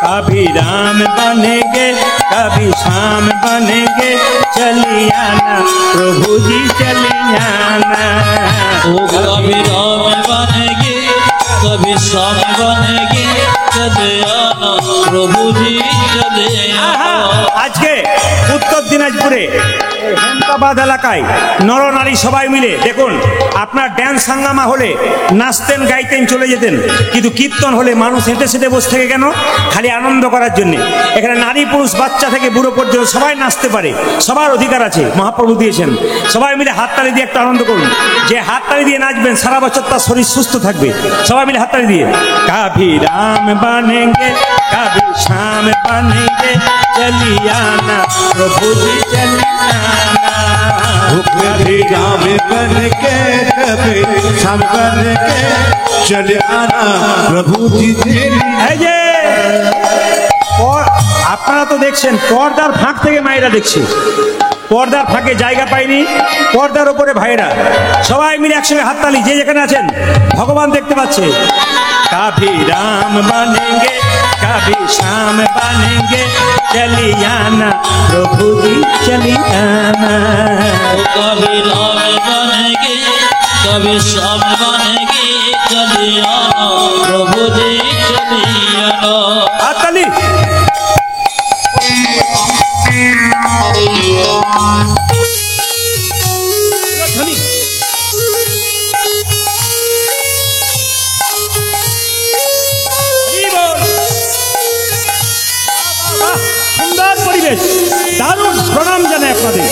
कभी राम बनेंगे कभी शाम बनेंगे, चली आना प्रभु जी चली आना। ओ कभी राम बनेगी कभी शाम बनेगी, चले आना प्रभु जी चले आना। আজকে উত্তর দিনাজপুরে হেমতাবাদ এলাকায় নরনারী সবাই মিলে দেখুন, আপনার ড্যান্স হাঙ্গামা হলে নাচতেন, গাইতেন, চলে যেতেন, কিন্তু কীর্তন হলে মানুষ হেঁটে সেটে বসে থেকে কেন? খালি আনন্দ করার জন্য। এখানে নারী পুরুষ বাচ্চা থেকে বুড়ো পর্যন্ত সবাই নাচতে পারে, সবার অধিকার আছে, মহাপ্রভু দিয়েছেন। সবাই মিলে হাততালি দিয়ে একটা আনন্দ করুন। যে হাততালি দিয়ে নাচবেন সারা বছর তার শরীর সুস্থ থাকবে। সবাই মিলে হাততালি দিয়ে কভি রাম বানেঙ্গে कभी शाम बनेंगे, चली आना प्रभु जी चली आना। कभी राम बन के कभी शाम बन के, चले आना प्रभु जी चली। এই যে আপনারা তো দেখছেন, পর্দার ফাঁক থেকে মায়েরা দেখছে, পর্দার ফাঁকে জায়গা পায়নি, পর্দার উপরে ভাইরা সবাই মিলে একসঙ্গে হাততালি, যে যেখানে আছেন ভগবান দেখতে পাচ্ছে। कभी राम बनेंगे कभी शाम बनेंगे, चली आना प्रभु जी चली आना। कभी राम बनेगी कभी शाम बनेगी, चले आना प्रभु जी चले आना। हाथताली। সুন্দর পরিবেশ, দারুণ প্রণাম জানাই আপনাদের।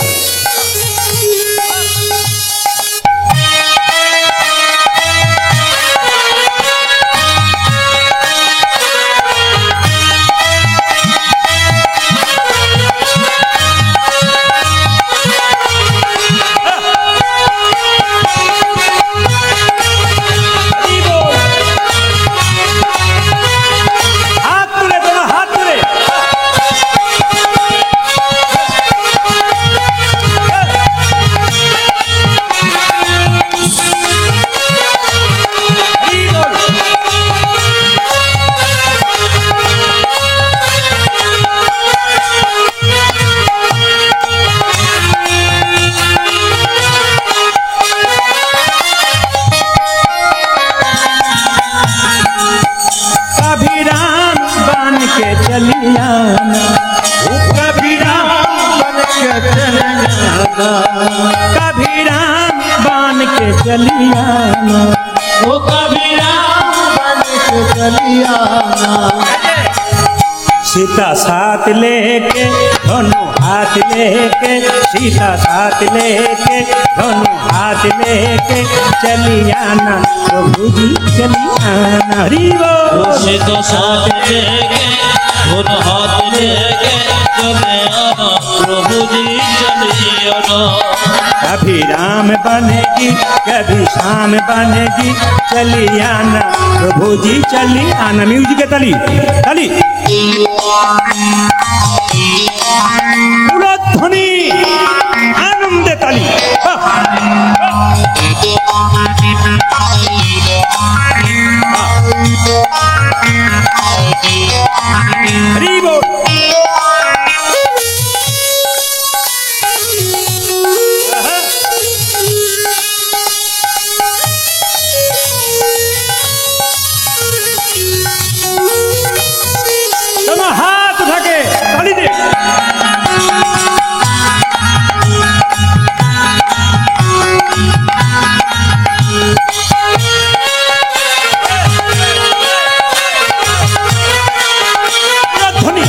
कभी राम बन के चली आना, ओ कभी राम बन के चली आना। सीता साथ लेके दोनों हाथ लेके, सीता साथ लेके दोनों हाथ लेके, चली आना प्रभु जी चली आना। हरि बोल। उसे तो साथ लेके दोनों हाथ लेके, चले आना प्रभु जी चले आना। कभी राम बनेगी कभी शाम बनेगी, चली आना प्रभु जी चली आना। म्यूजिक ताली ताली। উলধ্বনি আনন্দে তালি। হরি বল। তোমার হাত থাকে তালি দে। ধ্বনি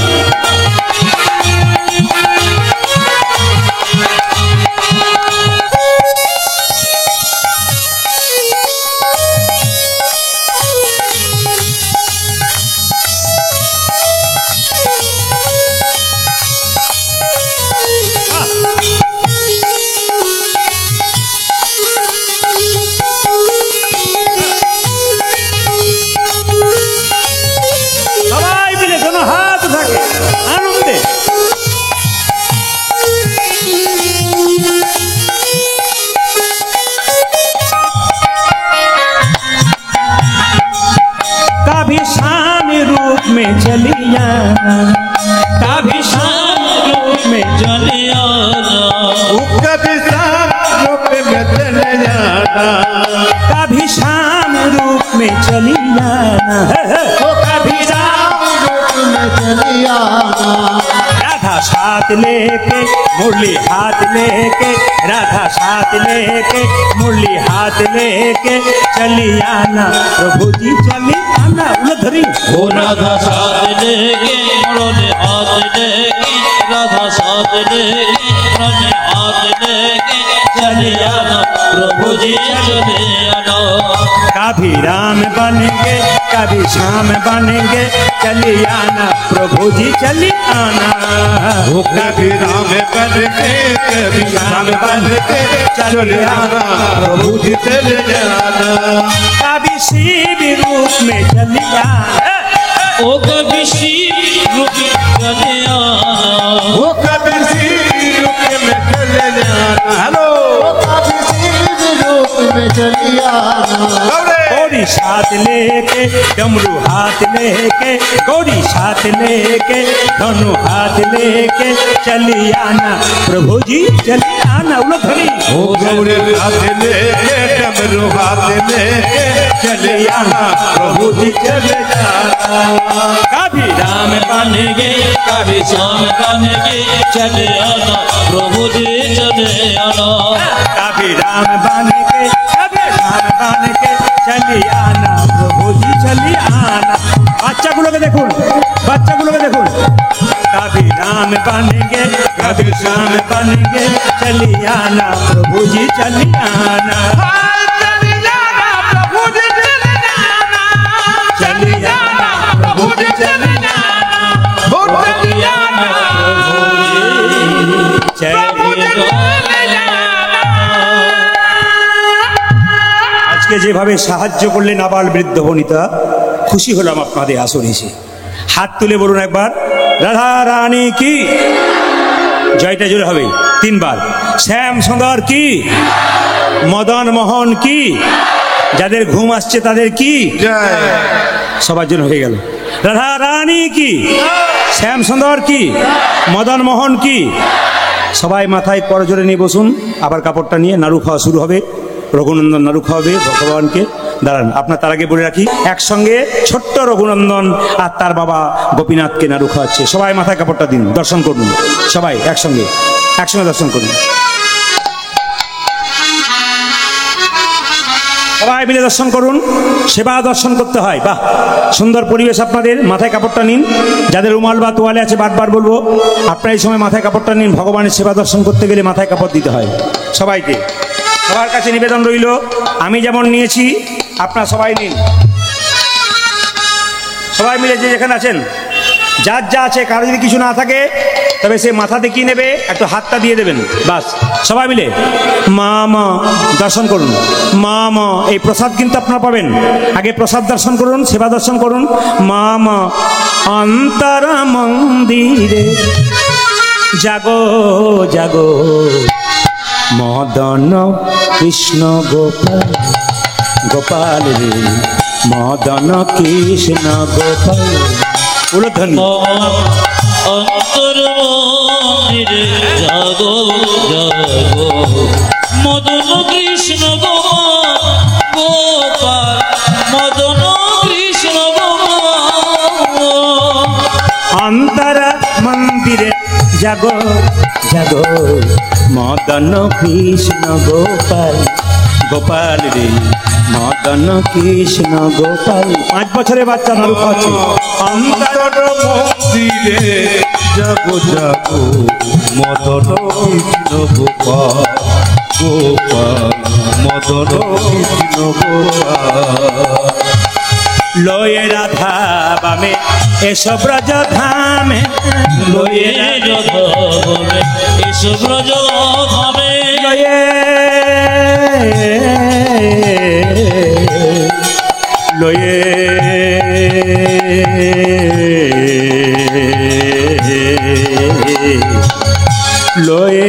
সবাই মিলে যেন হাত থাকে আনন্দে। कभी शाम रूप में चलिया, कभी शाम रूप में चले आना कभी शाम रूप में चले जाना, कभी शाम रूप में चलिया, वो कभी राम रूप में चली आना। राधा साथ लेके मुरली हाथ लेके, राधा साथ लेके मुरली हाथ लेके चली आना प्रभु जी चली आना। उलधरी ओ राधा साथ लेके मुरली हाथ लेके, राधा साथ लेके मुरली हाथ लेके चले आना प्रभु जी चले आना। कभी राम बनेंगे कभी श्याम बनेंगे चली आना प्रभु जी चली आना। वो कभी राम बन के कभी राम बन के चले आना प्रभु जी चले जाना। कभी शिव रूप में चली आना, ओ कभी शिव रूप चले आना, वो कभी शिव रूप में चले जाना। हेलो वो कभी शिव रूप में चली आना। गौरी साथ लेके डमरू हाथ लेके, गौरी साथ लेके दोनों हाथ लेके चली आना प्रभु जी चली आना। उलधरी वो गौरे हाथ लेके डमरू हाथ लेके चले आना प्रभु जी चले जाना। कभी राम बनेंगे कभी श्याम बनेंगे चले आना प्रभु जी चले आना। कभी राम बनेंगे कभी श्याम बनेंगे चली आना प्रभु जी चली आना। বাচ্চাগুলোকে দেখুন, বাচ্চাগুলোকে দেখুন। कभी राम बनेंगे कभी श्याम बनेंगे चली आना प्रभु जी चली आना। चली आना प्रभु जी चली आना, चली आना प्रभु जी चली आना, चली आना प्रभु जी चली आना। আজকে যেভাবে সাহায্য করলেন আবাল বৃদ্ধ বনিতা, খুশি হলাম আপনাদের আসরে এসে। হাত তুলে বলুন একবার রাধা রানী কি জয়টা জোরে হবে তিনবার। শ্যাম সুন্দর কি, মদন মোহন কি, যাদের ঘুম আসছে তাদের কি, জয় সবার জন্য হয়ে গেল। রাধা রানী কি, শ্যাম সুন্দর কি, মদন মোহন কি। সবাই মাথায় করজোরে নিয়ে বসুন। আবার কাপড়টা নিয়ে নাড়ু খাওয়া শুরু হবে। রঘুনন্দন নাড়ু খাওয়াবে ভগবানকে। দাঁড়ান, আপনার তার আগে বলে রাখি, একসঙ্গে ছোট্ট রঘুনন্দন আর তার বাবা গোপীনাথকে নাড়ু খাওয়াচ্ছে। সবাই মাথায় কাপড়টা দিন, দর্শন করুন। সবাই একসঙ্গে একসঙ্গে দর্শন করুন। সবাই মিলে দর্শন করুন। সেবা দর্শন করতে হয়। বাহ, সুন্দর পরিবেশ আপনাদের। মাথায় কাপড়টা নিন। যাদের রুমাল বা তোয়ালে আছে বারবার বলবো, আপনারা এই সময় মাথায় কাপড়টা নিন। ভগবানের সেবা দর্শন করতে গেলে মাথায় কাপড় দিতে হয় সবাইকে। সবার কাছে নিবেদন রইল, আমি যেমন নিয়েছি আপনারা সবাই নিন। সবাই মিলে যে যেখানে আছেন, যার যা আছে, কারো যদি কিছু না থাকে তবে সে মাথাতে কি নেবে একটু হাতটা দিয়ে দেবেন, বাস সবাই মিলে মা মা দর্শন করুন। মা মা এই প্রসাদ কিন্তু আপনারা পাবেন, আগে প্রসাদ দর্শন করুন, সেবা দর্শন করুন। মা মা অন্তরা মন্দিরে জাগো জাগো, মদন কৃষ্ণ গোপাল গোপাল রে, মদন কৃষ্ণ গোপাল। উলধ্বনি অন্তর মন্দিরে জাগো জাগো, মদন কৃষ্ণ গোপাল, মদন কৃষ্ণ গোপাল। অন্তর মন্দিরে জাগো জাগো, মদন কৃষ্ণ গোপাল গোপাল রে, মদন কৃষ্ণ গোপাল। 5 বছরের বাচ্চা নাড়ু খাচ্ছে। অন্তর মন্দিরে জাগো জাগো, মদন কৃষ্ণ গোপাল গোপাল, মদন কৃষ্ণ গোপাল। লয়ে রাধা বামে এসো ব্রজ ধামে, লয়ে রাধাবে এসো ব্রজ ধামে, লয়ে লয়ে লয়ে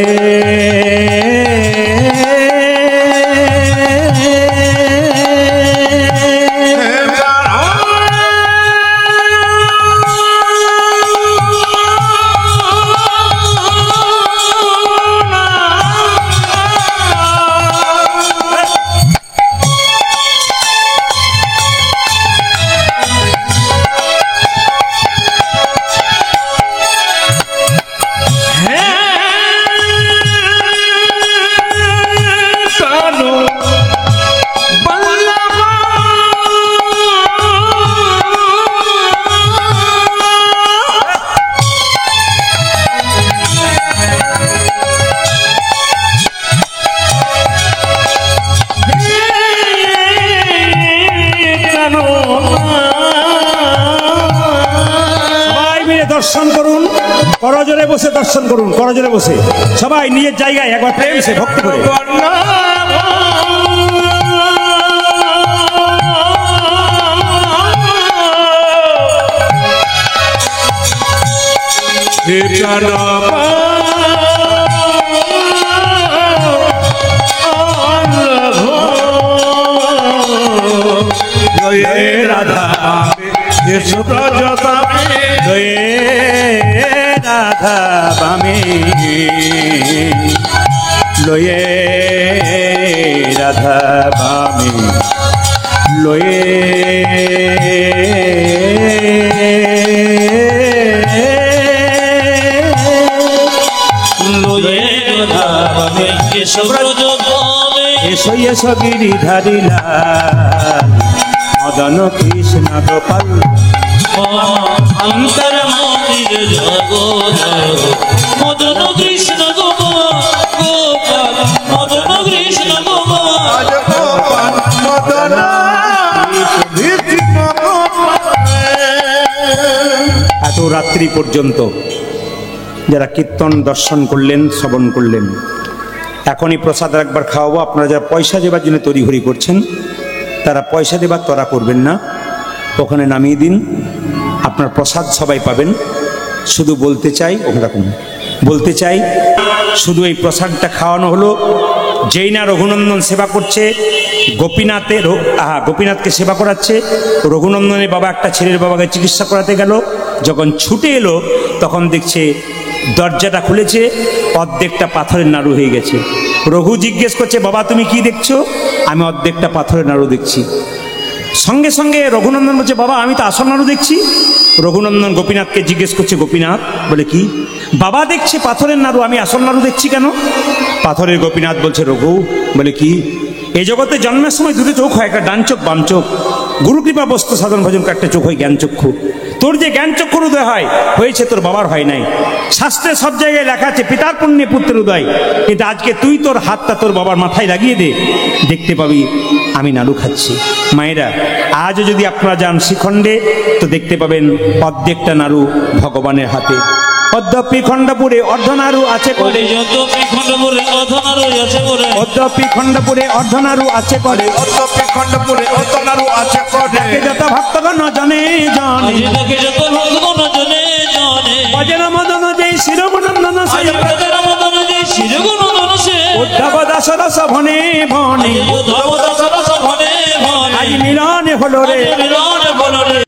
দর্শন করুন, করজোরে বসে দর্শন করুন, করজোরে বসে সবাই নিজের জায়গায় একবার প্রেম সে ভক্তি করে। রাধা এসো ব্রজ ধামে, জয়ে রাধা বামে, লয়ে রাধা বামে, লয়ে লয়ে রাধাবে এসো ব্রজ ধামে, এসো এসো গিরিধারী লাল, মদন কৃষ্ণ গোপাল। অন্তর মন্দিরে জাগো জাগো, মদন কৃষ্ণ গোপাল, মদন কৃষ্ণ গোপাল। গোপাল মদন কৃষ্ণ গোপাল। এত রাত্রি পর্যন্ত যারা কীর্তন দর্শন করলেন, শ্রবণ করলেন, এখনই প্রসাদ একবার খাওয়াবো। আপনারা যারা পয়সা দেবার জন্য তড়িঘড়ি করছেন, তারা পয়সা দেবার তরা করবেন না, ওখানে নামিয়ে দিন, আপনার প্রসাদ সবাই পাবেন। শুধু বলতে চাই, ওরকম বলতে চাই, শুধু এই প্রসাদটা খাওয়ানো হলো। যেই না রঘুনন্দন সেবা করছে, গোপীনাথকে সেবা করাচ্ছে, রঘুনন্দনের বাবা একটা ছেলের বাবাকে চিকিৎসা করাতে গেল, যখন ছুটে এলো তখন দেখছে দরজাটা খুলেছে, অর্ধেকটা পাথরের নাড়ু হয়ে গেছে। রঘু জিজ্ঞেস করছে, বাবা তুমি কি দেখছো? আমি অর্ধেকটা পাথরের নাড়ু দেখছি। সঙ্গে সঙ্গে রঘুনন্দন বলছে, বাবা আমি তো আসল নাড়ু দেখছি। রঘুনন্দন গোপীনাথকে জিজ্ঞেস করছে, গোপীনাথ বলে কি? বাবা দেখছে পাথরের নাড়ু, আমি আসল নাড়ু দেখছি কেন? পাথরের গোপীনাথ বলছে, রঘু বলে কি? এই জগতে জন্মের সময় দুটো চোখ হয়, একটা ডান চোখ বাম চোখ। গুরু কৃপা বস্তু সাধন ভজন একটা চোখ হয় জ্ঞান চক্ষু। তোর যে জ্ঞান চক্ষুর উদয় হয়েছে, তোর বাবার হয় নাই। শাস্ত্রে সব জায়গায় লেখা আছে পিতার পুণ্যে পুত্রের উদয়, কিন্তু আজকে তুই তোর হাতটা তোর বাবার মাথায় লাগিয়ে দে, দেখতে পাবি আমি নাড়ু খাচ্ছি। মায়েরা, আজও যদি আপনারা যান শ্রীখণ্ডে, তো দেখতে পাবেন অর্ধেকটা নাড়ু ভগবানের হাতে। অদ্যপি খণ্ডপুরে অর্ধনারু আছে করে, যদ্যপি খণ্ডপুরে অধনারু আছে করে, অদ্যপি খণ্ডপুরে অর্ধনারু আছে করে, অতপি খণ্ডপুরে অতনারু আছে করে এ যত ভক্তগণ জনে জনে, আজি তাকে যত ভক্তগণ জনে জনে, ভজন মদন যেই শিরগুণন্দন সেই, রাজার মদন যে শিরগুণন্দন সে, উদ্ধব দাস রস ভনে ভনে, উদ্ধব দাস রস ভনে ভনে, আজ মিলনে হলো রে মিলন বলো রে।